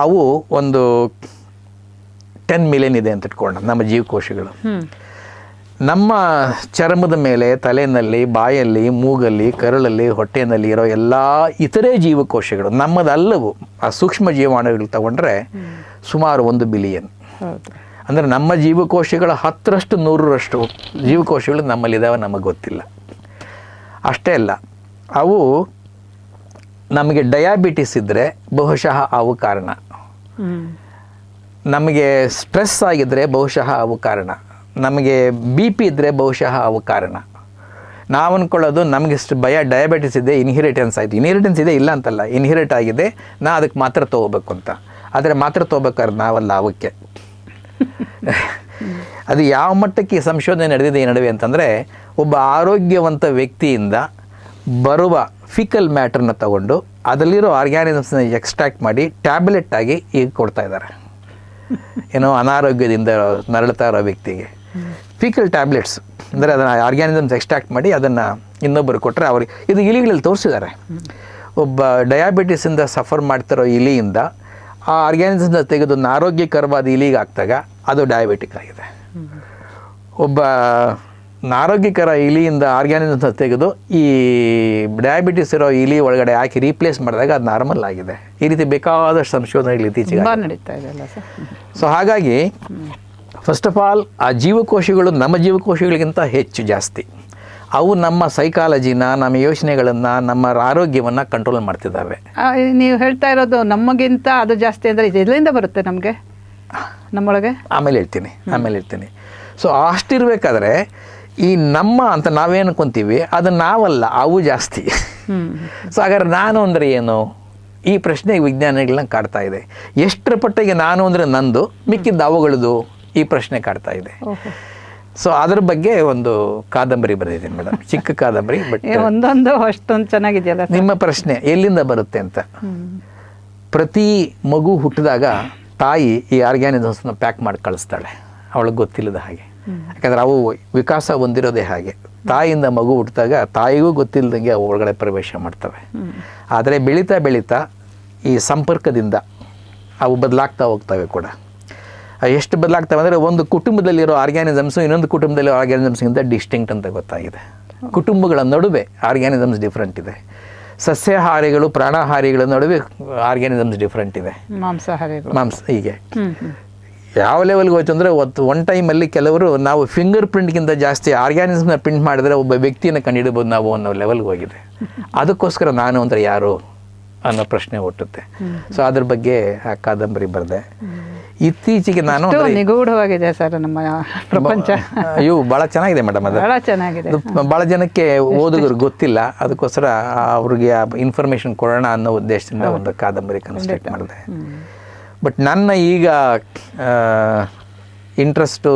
ಅವು ಒಂದು 10 ಮಿಲಿಯನ್ ಇದೆ ಅಂತ ಇಟ್ಕೊಂಡ ನಮ್ಮ ಜೀವಕೋಶಗಳು. ನಮ್ಮ ಚರ್ಮದ ಮೇಲೆ, ತಲೆಯಲ್ಲಿ, ಬಾಯಲ್ಲಿ, ಮೂಗಲ್ಲಿ, ಕರುಳಲ್ಲಿ, ಹೊಟ್ಟೆಯಲ್ಲಿ ಇರೋ ಎಲ್ಲ ಇತರೆ ಜೀವಕೋಶಗಳು ನಮ್ಮದಲ್ಲವು ಆ ಸೂಕ್ಷ್ಮ ಜೀವಾಣುಗಳು ತಗೊಂಡ್ರೆ ಸುಮಾರು 1 ಬಿಲಿಯನ್. ಅಂದರೆ ನಮ್ಮ ಜೀವಕೋಶಗಳ 10ರಷ್ಟು 100ರಷ್ಟು ಜೀವಕೋಶಗಳು ನಮ್ಮಲ್ಲಿದ್ದಾವೆ, ನಮಗೆ ಗೊತ್ತಿಲ್ಲ. ಅಷ್ಟೇ ಅಲ್ಲ, ಅವು ನಮಗೆ ಡಯಾಬಿಟಿಸ್ ಇದ್ದರೆ ಬಹುಶಃ ಅವು ಕಾರಣ, ನಮಗೆ ಸ್ಟ್ರೆಸ್ ಆಗಿದ್ದರೆ ಬಹುಶಃ ಅವು ಕಾರಣ, ನಮಗೆ BP ಇದ್ದರೆ ಬಹುಶಃ ಅವು ಕಾರಣ. ನಾವು ಅಂದ್ಕೊಳ್ಳೋದು ನಮಗೆ ಡಯಾಬಿಟಿಸ್ ಇದೆ, ಇನ್ಹಿರಿಟೆನ್ಸ್ ಆಯಿತು. ಇನ್ಹಿರಿಟೆನ್ಸ್ ಇದೆ ಇಲ್ಲ ಅಂತಲ್ಲ, ಇನ್ಹಿರಿಟ್ ಆಗಿದೆ, ಅದಕ್ಕೆ ಮಾತ್ರ ತೊಗೋಬೇಕು ಅಂತ. ಆದರೆ ಮಾತ್ರ ತೊಗೋಬೇಕಾದ್ರೆ ನಾವಲ್ಲ ಅವಕ್ಕೆ. ಅದು ಯಾವ ಮಟ್ಟಕ್ಕೆ ಸಂಶೋಧನೆ ನಡೆದಿದೆ ಈ ನಡುವೆ ಅಂತಂದರೆ, ಒಬ್ಬ ಆರೋಗ್ಯವಂತ ವ್ಯಕ್ತಿಯಿಂದ ಬರುವ ಫಿಕಲ್ ಮ್ಯಾಟ್ರನ್ನ ತಗೊಂಡು ಅದರಲ್ಲಿರೋ ಆರ್ಗ್ಯಾನಿಸಮ್ಸ್ನ ಎಕ್ಸ್ಟ್ರಾಕ್ಟ್ ಮಾಡಿ ಟ್ಯಾಬ್ಲೆಟ್ ಆಗಿ ಈಗ ಕೊಡ್ತಾ ಇದ್ದಾರೆ. ಏನೋ ಅನಾರೋಗ್ಯದಿಂದ ನರಳ್ತಾ ಇರೋ ವ್ಯಕ್ತಿಗೆ ಫಿಕಲ್ ಟ್ಯಾಬ್ಲೆಟ್ಸ್, ಅಂದರೆ ಅದನ್ನು ಆರ್ಗ್ಯಾನಿಸಮ್ಸ್ ಎಕ್ಸ್ಟ್ರಾಕ್ಟ್ ಮಾಡಿ ಅದನ್ನು ಇನ್ನೊಬ್ಬರು ಕೊಟ್ಟರೆ ಅವ್ರಿಗೆ, ಇದು ಇಲಿಗಳಲ್ಲಿ ತೋರಿಸಿದ್ದಾರೆ. ಒಬ್ಬ ಡಯಾಬಿಟಿಸಿಂದ ಸಫರ್ ಮಾಡ್ತಿರೋ ಇಲಿಯಿಂದ ಆ ಆರ್ಗ್ಯಾನಿಸಮ್ನ ತೆಗೆದು ಒಂದು ಆರೋಗ್ಯಕರವಾದ ಇಲಿಗೆ ಹಾಕ್ದಾಗ ಅದು ಡಯಾಬಿಟಿಕ್ ಆಗಿದೆ. ಒಬ್ಬ ಆರೋಗ್ಯಕರ ಇಲಿಯಿಂದ ಆರ್ಗ್ಯಾನಿಸಮ್ನ ತೆಗೆದು ಈ ಡಯಾಬಿಟಿಸ್ ಇರೋ ಇಲಿ ಒಳಗಡೆ ಹಾಕಿ ರೀಪ್ಲೇಸ್ ಮಾಡಿದಾಗ ಅದು ನಾರ್ಮಲ್ ಆಗಿದೆ. ಈ ರೀತಿ ಬೇಕಾದಷ್ಟು ಸಂಶೋಧನೆಗಳು ಇತ್ತೀಚೆಗೆ ನಡೀತಾ ಇದೆ. ಸೊ ಹಾಗಾಗಿ ಫಸ್ಟ್ ಆಫ್ ಆಲ್ ಆ ಜೀವಕೋಶಗಳು ನಮ್ಮ ಜೀವಕೋಶಗಳಿಗಿಂತ ಹೆಚ್ಚು ಜಾಸ್ತಿ. ಅವು ನಮ್ಮ ಸೈಕಾಲಜಿನ, ನಮ್ಮ ಯೋಚನೆಗಳನ್ನು, ನಮ್ಮ ಆರೋಗ್ಯವನ್ನು ಕಂಟ್ರೋಲ್ ಮಾಡ್ತಿದ್ದಾವೆ. ನೀವು ಹೇಳ್ತಾ ಇರೋದು ನಮಗಿಂತ ಅದು ಜಾಸ್ತಿ ಅಂದರೆ ಎಲ್ಲಿಂದ ಬರುತ್ತೆ ನಮಗೆ ನಮ್ಮೊಳಗೆ? ಆಮೇಲೆ ಹೇಳ್ತೀನಿ. ಸೊ ಅಷ್ಟಿರ್ಬೇಕಾದ್ರೆ ಈ ನಮ್ಮ ಅಂತ ನಾವೇನು ಅನ್ಕೊಂತೀವಿ ಅದು ನಾವಲ್ಲ, ಅವು ಜಾಸ್ತಿ. ಸೊ ಹಾಗಾದ್ರೆ ನಾನು ಅಂದರೆ ಏನು? ಈ ಪ್ರಶ್ನೆ ವಿಜ್ಞಾನಿಗಳನ್ನ ಕಾಡ್ತಾ ಇದೆ. ಎಷ್ಟರ ಪಟ್ಟಿಗೆ ನಾನು ಅಂದರೆ ನಂದು, ಮಿಕ್ಕಿದ್ದು ಅವುಗಳದು, ಈ ಪ್ರಶ್ನೆ ಕಾಡ್ತಾ ಇದೆ. ಸೊ ಅದ್ರ ಬಗ್ಗೆ ಒಂದು ಕಾದಂಬರಿ ಬರೆದಿದ್ದೀನಿ ಮೇಡಮ್, ಚಿಕ್ಕ ಕಾದಂಬರಿ. ಬಟ್ ಒಂದೊಂದು ಅಷ್ಟೊಂದು ಚೆನ್ನಾಗಿದೆಯಲ್ಲ. ನಿಮ್ಮ ಪ್ರಶ್ನೆ ಎಲ್ಲಿಂದ ಬರುತ್ತೆ ಅಂತ. ಪ್ರತಿ ಮಗು ಹುಟ್ಟಿದಾಗ ತಾಯಿ ಈ ಆರ್ಗ್ಯಾನಿಸಮ್ಸ್ನ ಪ್ಯಾಕ್ ಮಾಡಿ ಕಳಿಸ್ತಾಳೆ, ಅವಳಿಗೆ ಗೊತ್ತಿಲ್ಲದ ಹಾಗೆ. ಯಾಕಂದರೆ ಅವು ವಿಕಾಸ ಹೊಂದಿರೋದೇ ಹಾಗೆ. ತಾಯಿಯಿಂದ ಮಗು ಹುಟ್ಟಿದಾಗ ತಾಯಿಗೂ ಗೊತ್ತಿಲ್ಲದಂಗೆ ಅವು ಒಳಗಡೆ ಪ್ರವೇಶ ಮಾಡ್ತವೆ. ಆದರೆ ಬೆಳೀತಾ ಬೆಳೀತಾ ಈ ಸಂಪರ್ಕದಿಂದ ಅವು ಬದಲಾಗ್ತಾ ಹೋಗ್ತವೆ ಕೂಡ. ಎಷ್ಟು ಬದಲಾಗ್ತವೆ ಅಂದರೆ, ಒಂದು ಕುಟುಂಬದಲ್ಲಿರೋ ಆರ್ಗ್ಯಾನಿಸಮ್ಸು ಇನ್ನೊಂದು ಕುಟುಂಬದಲ್ಲಿರೋ ಆರ್ಗ್ಯಾನಿಸಮ್ಸ್ಗಿಂತ ಡಿಸ್ಟಿಂಕ್ಟ್ ಅಂತ ಗೊತ್ತಾಗಿದೆ. ಕುಟುಂಬಗಳ ನಡುವೆ ಆರ್ಗ್ಯಾನಿಸಮ್ಸ್ ಡಿಫ್ರೆಂಟ್ ಇದೆ. ಸಸ್ಯಾಹಾರಿಗಳು ಪ್ರಾಣಾಹಾರಿಗಳ ನಡುವೆ ಆರ್ಗ್ಯಾನಿಸಮ್ಸ್ ಡಿಫ್ರೆಂಟ್ ಇದೆ. ಮಾಂಸ ಹೀಗೆ ಯಾವ ಲೆವೆಲ್ಗೆ ಹೋಯ್ತು ಅಂದರೆ, ಒನ್ ಟೈಮಲ್ಲಿ ಕೆಲವರು ನಾವು ಫಿಂಗರ್ ಪ್ರಿಂಟ್ಗಿಂತ ಜಾಸ್ತಿ ಆರ್ಗ್ಯಾನಿಸಮ್ನ ಪ್ರಿಂಟ್ ಮಾಡಿದ್ರೆ ಒಬ್ಬ ವ್ಯಕ್ತಿಯನ್ನು ಕಂಡುಹಿಡಬಹುದು ನಾವು ಅನ್ನೋ ಲೆವೆಲ್ಗೆ ಹೋಗಿದೆ. ಅದಕ್ಕೋಸ್ಕರ ನಾನು ಅಂದರೆ ಯಾರು ಅನ್ನೋ ಪ್ರಶ್ನೆ ಹುಟ್ಟುತ್ತೆ. ಸೊ ಅದ್ರ ಬಗ್ಗೆ ಆ ಕಾದಂಬರಿ ಬರೆದೆ. ಇತ್ತೀಚೆಗೆ ನಾನು ನಿಗೂಢವಾಗಿದೆ ಸರ್ ನಮ್ಮ ಪ್ರಪಂಚ. ಅಯ್ಯೋ ಭಾಳ ಚೆನ್ನಾಗಿದೆ ಮೇಡಮ್. ಅದು ಭಾಳ ಚೆನ್ನಾಗಿದೆ. ಭಾಳ ಜನಕ್ಕೆ ಓದುಗರು ಗೊತ್ತಿಲ್ಲ, ಅದಕ್ಕೋಸ್ಕರ ಅವ್ರಿಗೆ ಇನ್ಫಾರ್ಮೇಶನ್ ಕೊಡೋಣ ಅನ್ನೋ ಉದ್ದೇಶದಿಂದ ಒಂದು ಕಾದಂಬರಿ ಕನ್ಸ್ಟ್ರಕ್ಟ್ ಮಾಡಿದೆ. ಬಟ್ ನನ್ನ ಈಗ ಇಂಟ್ರೆಸ್ಟು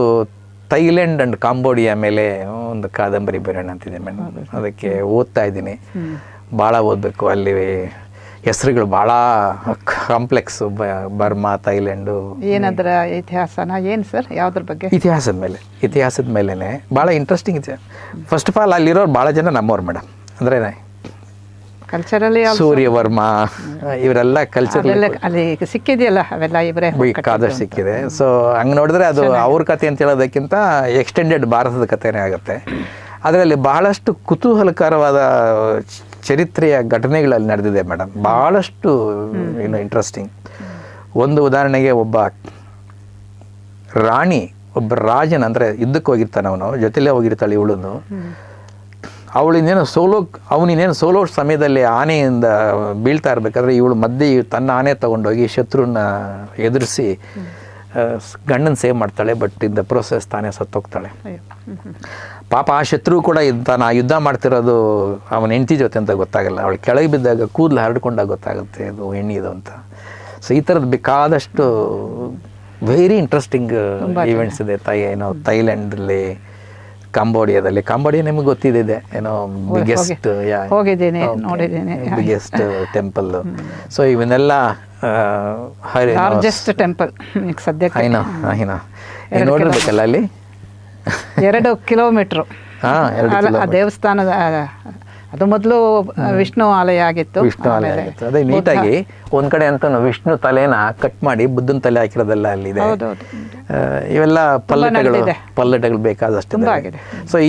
ಥೈಲ್ಯಾಂಡ್ ಆ್ಯಂಡ್ ಕಾಂಬೋಡಿಯಾ ಮೇಲೆ ಒಂದು ಕಾದಂಬರಿ ಬರೋಣ ಅಂತಿದೆ ಮೇಡಮ್. ಅದಕ್ಕೆ ಓದ್ತಾ ಇದ್ದೀನಿ. ಭಾಳ ಓದಬೇಕು. ಅಲ್ಲಿ ಹೆಸರುಗಳು ಭಾಳ ಕಾಂಪ್ಲೆಕ್ಸು. Burma, Thailand. ಏನಂದ್ರೆ ಇತಿಹಾಸನ ಏನು ಸರ್? ಯಾವುದ್ರ ಬಗ್ಗೆ? ಇತಿಹಾಸದ ಮೇಲೇ ಭಾಳ ಇಂಟ್ರೆಸ್ಟಿಂಗ್ ಇದೆ. ಫಸ್ಟ್ ಆಫ್ ಆಲ್ ಅಲ್ಲಿರೋರು ಭಾಳ ಜನ ನಮ್ಮವ್ರು ಮೇಡಮ್. ಅಂದರೆ ಕಲ್ಚರಲ್ಲಿ ಸೂರ್ಯವರ್ಮ ಇವರೆಲ್ಲ ಕಲ್ಚರ್ ಅಲ್ಲಿ ಸಿಕ್ಕಿದೆಯಲ್ಲ ಅವೆಲ್ಲ ಇವರೇ ಬೇಕಾದಷ್ಟು ಸಿಕ್ಕಿದೆ. ಸೊ ಹಂಗೆ ನೋಡಿದ್ರೆ ಅದು ಅವ್ರ ಕತೆ ಅಂತ ಹೇಳೋದಕ್ಕಿಂತ ಎಕ್ಸ್ಟೆಂಡೆಡ್ ಭಾರತದ ಕಥೆನೇ ಆಗುತ್ತೆ. ಅದರಲ್ಲಿ ಬಹಳಷ್ಟು ಕುತೂಹಲಕರವಾದ ಚರಿತ್ರೆಯ ಘಟನೆಗಳಲ್ಲಿ ನಡೆದಿದೆ ಮೇಡಮ್, ಭಾಳಷ್ಟು ಇಂಟ್ರೆಸ್ಟಿಂಗ್. ಒಂದು ಉದಾಹರಣೆಗೆ, ಒಬ್ಬ ರಾಣಿ ಒಬ್ಬ ರಾಜನ ಅಂದರೆ ಯುದ್ಧಕ್ಕೆ ಹೋಗಿರ್ತಾನೆ, ಅವನು ಜೊತೆಲೇ ಹೋಗಿರ್ತಾಳೆ ಇವಳನ್ನು. ಅವನಿನ್ನೇನು ಸೋಲೋ ಸಮಯದಲ್ಲಿ ಆನೆಯಿಂದ ಬೀಳ್ತಾ ಇರಬೇಕಾದ್ರೆ ಇವಳು ಮಧ್ಯೆ ತನ್ನ ಆನೆ ತಗೊಂಡೋಗಿ ಶತ್ರುನ ಎದುರಿಸಿ ಗಂಡನ ಸೇವ್ ಮಾಡ್ತಾಳೆ. ಬಟ್ ಇನ್ ದ ಪ್ರೋಸೆಸ್ ತಾನೇ ಸತ್ತೋಗ್ತಾಳೆ. ಪಾಪ ಆ ಶತ್ರು ಕೂಡ ತಾನು ಆ ಯುದ್ಧ ಮಾಡ್ತಿರೋದು ಅವನ ಹೆಂಡತಿ ಜೊತೆ ಅಂತ ಗೊತ್ತಾಗಲ್ಲ. ಅವಳು ಕೆಳಗೆ ಬಿದ್ದಾಗ ಕೂದಲು ಹರಡ್ಕೊಂಡಾಗ ಗೊತ್ತಾಗುತ್ತೆ ಅದು ಹೆಣ್ಣಿದು ಅಂತ. ಸೊ ಈ ಥರದ್ದು ಬೇಕಾದಷ್ಟು ವೆರಿ ಇಂಟ್ರೆಸ್ಟಿಂಗ್ ಈವೆಂಟ್ಸ್ ಇದೆ. ಥೈಲ್ಯಾಂಡಲ್ಲಿ, ಕಾಂಬೋಡಿಯಾದಲ್ಲಿ. ಕಾಂಬೋಡಿಯಾ ನಿಮಗೆ ಗೊತ್ತಿದೆ, ಏನೋ ಬಿಗ್ಗೆಸ್ಟ್ ಬಿಗ್ಗೆಸ್ಟ್ ಟೆಂಪಲ್. ಸೊ ಇವನ್ನೆಲ್ಲ ಟೆಂಪಲ್ ಸದ್ಯಕ್ಕೆ ನೋಡಿರ್ಬೇಕಲ್ಲ ಅಲ್ಲಿ 2 ಕಿಲೋಮೀಟ್ರು ದೇವಸ್ಥಾನದ. ಅದು ಮೊದಲು ವಿಷ್ಣು ಆಲಯ ಆಗಿತ್ತು. ವಿಷ್ಣು ಆಲಯ ಆಗಿತ್ತು. ಅದೇ ನೀಟಾಗಿ ಒಂದ್ ಕಡೆ ಅಂತ ವಿಷ್ಣು ತಲೆನ ಕಟ್ ಮಾಡಿ ಬುದ್ಧನ ತಲೆ ಹಾಕಿರೋದೆಲ್ಲ ಅಲ್ಲಿದೆ. ಇವೆಲ್ಲ ಪಲ್ಲಟಗಳು ಬೇಕಾದಷ್ಟು. ಸೊ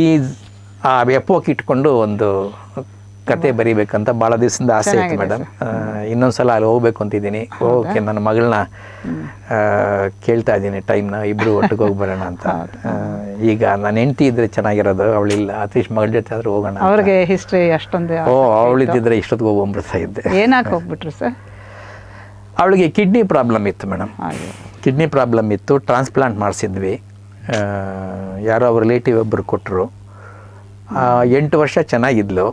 ಈ ಎಪ್ಪೋಕ್ ಇಟ್ಕೊಂಡು ಒಂದು ಕತೆ ಬರಿಬೇಕಂತ ಭಾಳ ದಿವಸದಿಂದ ಆಸೆ ಇತ್ತು ಮೇಡಮ್. ಇನ್ನೊಂದ್ಸಲ ಅಲ್ಲಿ ಹೋಗ್ಬೇಕು ಅಂತಿದ್ದೀನಿ. ಓಕೆ, ನನ್ನ ಮಗಳನ್ನ ಕೇಳ್ತಾ ಇದ್ದೀನಿ ಟೈಮ್ನ, ಇಬ್ರು ಒಟ್ಟಿಗೆ ಹೋಗಿ ಬರೋಣ ಅಂತ. ಈಗ ನನ್ನ ಹೆಂಡತಿ ಇದ್ರೆ ಚೆನ್ನಾಗಿರೋದು, ಅವಳಿಲ್ಲ. ಅಟ್ಲೀಸ್ಟ್ ಮಗಳ ಜೊತೆ ಆದ್ರೂ ಹೋಗೋಣ. ಅವ್ರಿಗೆ ಹಿಸ್ಟ್ರಿ ಅಷ್ಟೊಂದು ಅವಳಿದ್ದಿದ್ರೆ ಇಷ್ಟೊತ್ತಿಗೆ ಹೋಗ್ಬಿಡ್ತಾ ಇದ್ದೆ. ಏನಾಗಿ ಹೋಗ್ಬಿಟ್ರು ಸರ್? ಅವಳಿಗೆ ಕಿಡ್ನಿ ಪ್ರಾಬ್ಲಮ್ ಇತ್ತು ಮೇಡಮ್. ಕಿಡ್ನಿ ಪ್ರಾಬ್ಲಮ್ ಇತ್ತು. ಟ್ರಾನ್ಸ್ಪ್ಲಾಂಟ್ ಮಾಡಿಸಿದ್ವಿ. ಯಾರೋ ಅವ್ರ ರಿಲೇಟಿವ್ ಒಬ್ಬರು ಕೊಟ್ಟರು. 8 ವರ್ಷ ಚೆನ್ನಾಗಿದ್ಲು.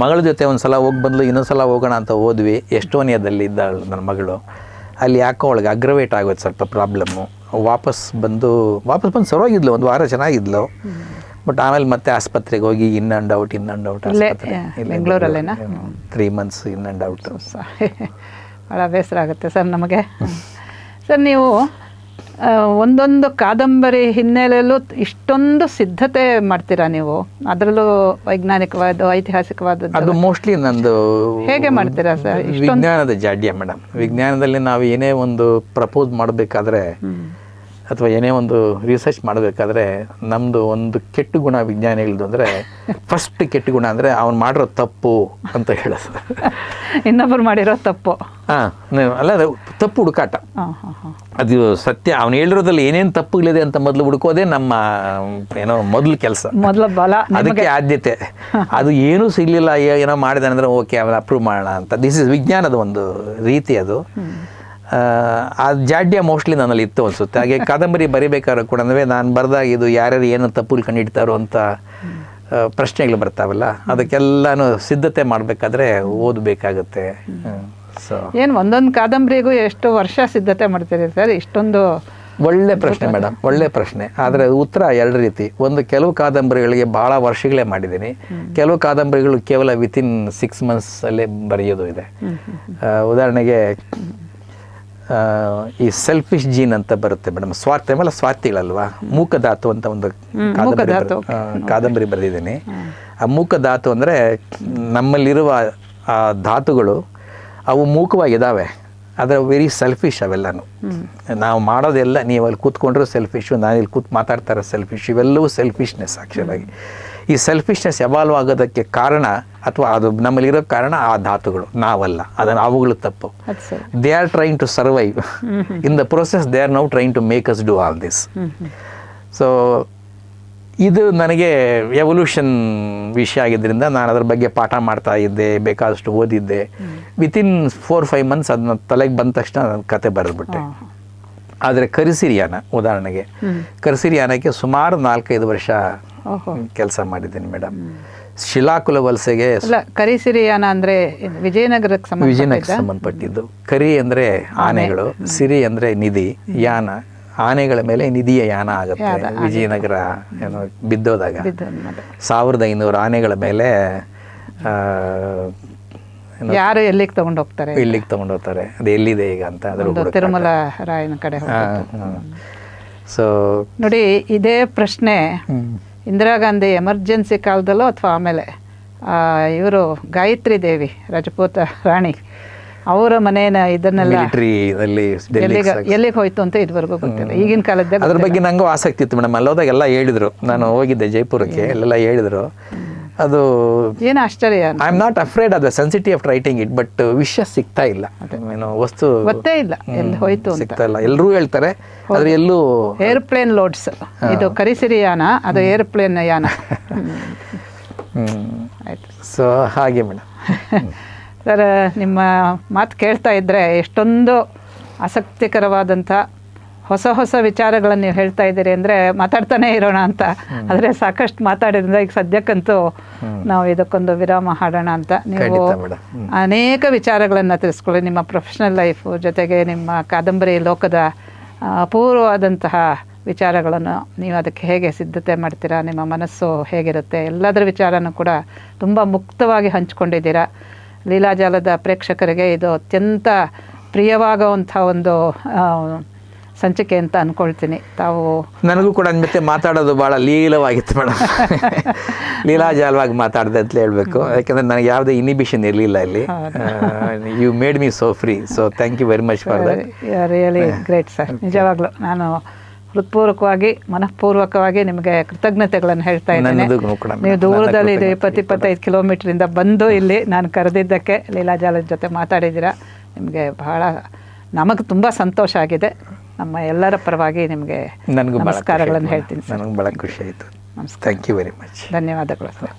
ಮಗಳ ಜೊತೆ ಒಂದು ಸಲ ಹೋಗಿ ಬಂದ್ಲು. ಇನ್ನೊಂದು ಸಲ ಹೋಗೋಣ ಅಂತ ಹೋದ್ವಿ. ಎಸ್ಟೋನಿಯಾದಲ್ಲಿ ಇದ್ದಾಳು ನನ್ನ ಮಗಳು. ಅಲ್ಲಿ ಯಾಕೋ ಅವಳಿಗೆ ಅಗ್ರವೇಟ್ ಆಗೋದು ಸ್ವಲ್ಪ ಪ್ರಾಬ್ಲಮ್ಮು. ವಾಪಸ್ ಬಂದು ಸರೋಗಿದ್ಲು. 1 ವಾರ ಚೆನ್ನಾಗಿದ್ಲು. ಬಟ್ ಆಮೇಲೆ ಮತ್ತೆ ಆಸ್ಪತ್ರೆಗೆ ಹೋಗಿ ಇನ್ ಆ್ಯಂಡ್ ಔಟ್ ಬೆಂಗಳೂರಲ್ಲೇನಾ 3 months ಇನ್ ಆ್ಯಂಡ್ ಔಟ್. ಭಾಳ ಬೇಸರ ಆಗುತ್ತೆ ಸರ್ ನಮಗೆ. ಸರ್, ನೀವು ಒಂದೊಂದು ಕಾದಂಬರಿ ಹಿನ್ನೆಲೆಯಲ್ಲೂ ಇಷ್ಟೊಂದು ಸಿದ್ಧತೆ ಮಾಡ್ತೀರಾ ನೀವು, ಅದರಲ್ಲೂ ವೈಜ್ಞಾನಿಕವಾದ, ಐತಿಹಾಸಿಕವಾದ. ಅದು ಮೋಸ್ಟ್ಲಿ ನಂದು ಹೇಗೆ ಮಾಡ್ತೀರಾ ಸರ್? ವಿಜ್ಞಾನದ ಜಾಡ್ಯ ಮೇಡಮ್. ವಿಜ್ಞಾನದಲ್ಲಿ ನಾವು ಏನೇ ಒಂದು ಪ್ರಪೋಸ್ ಮಾಡಬೇಕಾದ್ರೆ ಅಥವಾ ಏನೇ ಒಂದು ರಿಸರ್ಚ್ ಮಾಡಬೇಕಾದ್ರೆ ನಮ್ಮದು ಒಂದು ಕೆಟ್ಟ ಗುಣ ವಿಜ್ಞಾನಿಗಳದ್ದು ಅಂದರೆ, ಫಸ್ಟ್ ಕೆಟ್ಟ ಗುಣ ಅಂದರೆ ಅವ್ನು ಮಾಡಿರೋ ತಪ್ಪು ಅಂತ ಹೇಳೋದು. ಇನ್ನೊಬ್ಬರು ಮಾಡಿರೋ ತಪ್ಪು. ಅಲ್ಲ, ಅದು ತಪ್ಪು ಹುಡುಕಾಟ. ಅದು ಸತ್ಯ. ಅವ್ನು ಹೇಳಿರೋದ್ರಲ್ಲಿ ಏನೇನು ತಪ್ಪುಗಳಿದೆ ಅಂತ ಮೊದಲು ಹುಡುಕೋದೇ ನಮ್ಮ ಮೊದಲು ಕೆಲಸ, ಮೊದಲು ಬಲ. ಅದಕ್ಕೆ ಆದ್ಯತೆ. ಅದು ಏನೂ ಸಿಗಲಿಲ್ಲ, ಏನೋ ಮಾಡಿದಾನೆ ಅಂದರೆ ಓಕೆ ಅವನು ಅಪ್ರೂವ್ ಮಾಡೋಣ ಅಂತ. ದಿಸ್ ಇಸ್ ವಿಜ್ಞಾನದ ಒಂದು ರೀತಿ. ಅದು ಆ ಜಾಡ್ಯ ಮೋಸ್ಟ್ಲಿ ನನ್ನಲ್ಲಿ ಇತ್ತು ಅನಿಸುತ್ತೆ. ಹಾಗೆ ಕಾದಂಬರಿ ಬರಿಬೇಕಾದ್ರೂ ಕೂಡ ನಾನು ಬರೆದಾಗ ಇದು ಯಾರ್ಯಾರು ಏನು ತಪ್ಪುಗಳು ಕಂಡಿಡ್ತಾರೋ ಅಂತ ಪ್ರಶ್ನೆಗಳು ಬರ್ತಾವಲ್ಲ, ಅದಕ್ಕೆಲ್ಲಾನು ಸಿದ್ಧತೆ ಮಾಡಬೇಕಾದ್ರೆ ಓದಬೇಕಾಗುತ್ತೆ. ಸೊ ಏನು ಒಂದೊಂದು ಕಾದಂಬರಿಗೂ ಎಷ್ಟು ವರ್ಷ ಸಿದ್ಧತೆ ಮಾಡ್ತೀರಿ ಸರ್? ಇಷ್ಟೊಂದು ಒಳ್ಳೆ ಪ್ರಶ್ನೆ ಮೇಡಮ್, ಒಳ್ಳೆ ಪ್ರಶ್ನೆ. ಆದರೆ ಉತ್ತರ 2 ರೀತಿ. ಒಂದು, ಕೆಲವು ಕಾದಂಬರಿಗಳಿಗೆ ಭಾಳ ವರ್ಷಗಳೇ ಮಾಡಿದ್ದೀನಿ. ಕೆಲವು ಕಾದಂಬರಿಗಳು ಕೇವಲ ವಿತಿನ್ 6 months ಅಲ್ಲೇ ಬರೆಯೋದು ಇದೆ. ಉದಾಹರಣೆಗೆ ಈ ಸೆಲ್ಫಿಶ್ ಜೀನ್ ಅಂತ ಬರುತ್ತೆ ಮೇಡಮ್. ಸ್ವಾರ್ಥಿಗಳಲ್ವಾ, ಮೂಕಧಾತು ಅಂತ ಒಂದು ಕಾದಂಬರಿ ಬರೆದಿದ್ದೀನಿ. ಆ ಮೂಕಧಾತು ಅಂದರೆ ನಮ್ಮಲ್ಲಿರುವ ಆ ಧಾತುಗಳು ಅವು ಮೂಕವಾಗಿದ್ದಾವೆ, ಆದರೆ ವೆರಿ ಸೆಲ್ಫಿಶ್ ಅವೆಲ್ಲನೂ. ನಾವು ಮಾಡೋದೆಲ್ಲ, ನೀವು ಅಲ್ಲಿ ಕೂತ್ಕೊಂಡ್ರೂ ಸೆಲ್ಫಿಶು, ನಾನು ಇಲ್ಲಿ ಕೂತ್ ಮಾತಾಡ್ತಾರೋ ಸೆಲ್ಫಿಶ್, ಇವೆಲ್ಲವೂ ಸೆಲ್ಫಿಶ್ನೆಸ್. ಆ್ಯಕ್ಚುಲಾಗಿ ಈ ಸೆಲ್ಫಿಶ್ನೆಸ್ ಎವಾಲ್ವ್ ಆಗೋದಕ್ಕೆ ಕಾರಣ, ಅಥವಾ ಅದು ನಮ್ಮಲ್ಲಿರೋ ಕಾರಣ ಆ ಧಾತುಗಳು, ನಾವಲ್ಲ. ಅದನ್ನು ಅವುಗಳು ತಪ್ಪು. They are trying to survive. In the process they are now trying to make us do all this. So ಇದು ನನಗೆ ಎವಲ್ಯೂಷನ್ ವಿಷಯ ಆಗಿದ್ದರಿಂದ ನಾನು ಅದ್ರ ಬಗ್ಗೆ ಪಾಠ ಮಾಡ್ತಾ ಇದ್ದೆ, ಬೇಕಾದಷ್ಟು ಓದಿದ್ದೆ. ವಿತಿನ್ 4-5 months ಅದನ್ನ ತಲೆಗೆ ಬಂದ ತಕ್ಷಣ ನನ್ನ ಕತೆ ಬರೆದ್ಬಿಟ್ಟೆ. ಆದರೆ ಕರಿಸಿರಿಯಾನ ಉದಾಹರಣೆಗೆ, ಕರಿಸಿರಿಯಾನಕ್ಕೆ ಸುಮಾರು 4-5 ವರ್ಷ ಕೆಲಸ ಮಾಡಿದ್ದೀನಿ ಮೇಡಮ್. ಶಿಲಾಕುಲ ವಲಸೆಗೆ. ಕರಿಸಿರಿಯಾನ ಅಂದರೆ ವಿಜಯನಗರಕ್ಕೆ ಸಂಬಂಧಪಟ್ಟಿದ್ದು. ಕರಿ ಅಂದರೆ ಆನೆಗಳು, ಸಿರಿ ಅಂದರೆ ನಿಧಿ, ಯಾನ ಆನೆಗಳ ಮೇಲೆ ನಿಧಿಯ ಯಾನ ಆಗುತ್ತೆ. ವಿಜಯನಗರ ಬಿದ್ದೋದಾಗ 1500 ಆನೆಗಳ ಮೇಲೆ ಯಾರು ಎಲ್ಲಿಗೆ ತಗೊಂಡು ಹೋಗ್ತಾರೆ, ಇಲ್ಲಿಗೆ ತಗೊಂಡು ಹೋಗ್ತಾರೆ. ಅದು ಎಲ್ಲಿದೆ ಈಗ ಅಂತ ಅದ್ರ ತಿರುಮಲ ರಾಯನ ಕಡೆ. ಸೊ ನೋಡಿ, ಇದೇ ಪ್ರಶ್ನೆ ಇಂದಿರಾ ಗಾಂಧಿ ಎಮರ್ಜೆನ್ಸಿ ಕಾಲದಲ್ಲೋ ಅಥವಾ ಆಮೇಲೆ ಇವರು ಗಾಯತ್ರಿ ದೇವಿ ರಜಪೂತ ರಾಣಿ ಅವರ ಮನೇನ ಇದನ್ನೆಲ್ಲ ಎಲ್ಲಿಗೆ ಹೋಯ್ತು ಅಂತ ಇದುವರೆಗೂ ಗೊತ್ತಿಲ್ಲ. ಈಗಿನ ಕಾಲದ ಅದ್ರ ಬಗ್ಗೆ ನಂಗೂ ಆಸಕ್ತಿ ಇತ್ತು ಮೇಡಮ್. ಅಲ್ಲೋದಾಗ ಎಲ್ಲ ಹೇಳಿದ್ರು, ನಾನು ಹೋಗಿದ್ದೆ ಜೈಪುರಕ್ಕೆ, ಅಲ್ಲೆಲ್ಲ ಹೇಳಿದ್ರು. ಅದು ಏನು ಆಶ್ಚರ್ಯ. I am not afraid of the sanctity of writing it, but ವಿಷಯ ಸಿಗ್ತಾ ಇಲ್ಲ, ಏನು ವಸ್ತು ಗೊತ್ತೇ ಇಲ್ಲ ಎಲ್ಲಿ ಹೋಯ್ತು ಸಿಗ್ತಾ ಇಲ್ಲ. ಎಲ್ಲರೂ ಹೇಳ್ತಾರೆ ಆದ್ರೆ ಎಲ್ಲೂ. ಏರ್ಪ್ಲೇನ್ ಲೋಡ್ಸ್, ಇದು ಕರಿಸಿರಿ ಯಾನ, ಅದು ಏರ್ಪ್ಲೇನ್ ಯಾನ. ಆಯ್ತು. ಸೊ ಹಾಗೆ ಮೇಡಮ್. ಸರ್, ನಿಮ್ಮ ಮಾತು ಕೇಳ್ತಾ ಇದ್ದರೆ ಎಷ್ಟೊಂದು ಆಸಕ್ತಿಕರವಾದಂಥ ಹೊಸ ಹೊಸ ವಿಚಾರಗಳನ್ನು ನೀವು ಹೇಳ್ತಾ ಇದ್ದೀರಿ ಅಂದರೆ ಮಾತಾಡ್ತಾನೆ ಇರೋಣ ಅಂತ. ಆದರೆ ಸಾಕಷ್ಟು ಮಾತಾಡಿದ್ರಿಂದ ಈಗ ಸದ್ಯಕ್ಕಂತೂ ನಾವು ಇದಕ್ಕೊಂದು ವಿರಾಮ ಹಾಡೋಣ ಅಂತ. ನೀವು ಅನೇಕ ವಿಚಾರಗಳನ್ನು ತಿಳಿಸ್ಕೊಳ್ಳಿ, ನಿಮ್ಮ ಪ್ರೊಫೆಷ್ನಲ್ ಲೈಫು ಜೊತೆಗೆ ನಿಮ್ಮ ಕಾದಂಬರಿ ಲೋಕದ ಅಪೂರ್ವವಾದಂತಹ ವಿಚಾರಗಳನ್ನು ನೀವು ಅದಕ್ಕೆ ಹೇಗೆ ಸಿದ್ಧತೆ ಮಾಡ್ತೀರಾ, ನಿಮ್ಮ ಮನಸ್ಸು ಹೇಗಿರುತ್ತೆ, ಎಲ್ಲದರ ವಿಚಾರನೂ ಕೂಡ ತುಂಬ ಮುಕ್ತವಾಗಿ ಹಂಚ್ಕೊಂಡಿದ್ದೀರಾ. ಲೀಲಾಜಾಲದ ಪ್ರೇಕ್ಷಕರಿಗೆ ಇದು ಅತ್ಯಂತ ಪ್ರಿಯವಾಗುವಂಥ ಒಂದು ಸಂಚಿಕೆ ಅಂತ ಅಂದ್ಕೊಳ್ತೀನಿ. ತಾವು ನನಗೂ ಕೂಡ ಮತ್ತೆ ಮಾತಾಡೋದು ಭಾಳ ಲೀಲವಾಗಿತ್ತು ಮೇಡಮ್. ಲೀಲಾಜಾಲವಾಗಿ ಮಾತಾಡಿದೆ ಅಂತ ಹೇಳಬೇಕು, ಯಾಕೆಂದರೆ ನನಗೆ ಯಾವುದೇ ಇನಿಬಿಷನ್ ಇರಲಿಲ್ಲ ಇಲ್ಲಿ. You made me so free, so thank you very much for that. Really great sir. ನಿಜವಾಗ್ಲೂ ನಾನು ಹೃತ್ಪೂರ್ವಕವಾಗಿ ಮನಃಪೂರ್ವಕವಾಗಿ ನಿಮಗೆ ಕೃತಜ್ಞತೆಗಳನ್ನು ಹೇಳ್ತಾ ಇದ್ದೇನೆ. ನೀವು ದೂರದಲ್ಲಿ ಇದು 20-25 ಕಿಲೋಮೀಟ್ರಿಂದ ಬಂದು ಇಲ್ಲಿ ನಾನು ಕರೆದಿದ್ದಕ್ಕೆ ಲೀಲಾಜಾಲದ ಜೊತೆ ಮಾತಾಡಿದ್ದೀರಾ. ನಿಮಗೆ ಬಹಳ ನಮಗೆ ತುಂಬ ಸಂತೋಷ ಆಗಿದೆ. ನಮ್ಮ ಎಲ್ಲರ ಪರವಾಗಿ ನಿಮಗೆ ನಮಸ್ಕಾರಗಳನ್ನು ಹೇಳ್ತೀನಿ. ನನಗೂ ಭಾಳ ಖುಷಿ ಆಯಿತು. ನಮಸ್ಕಾರ. Thank you very much. ಧನ್ಯವಾದಗಳು ಸರ್.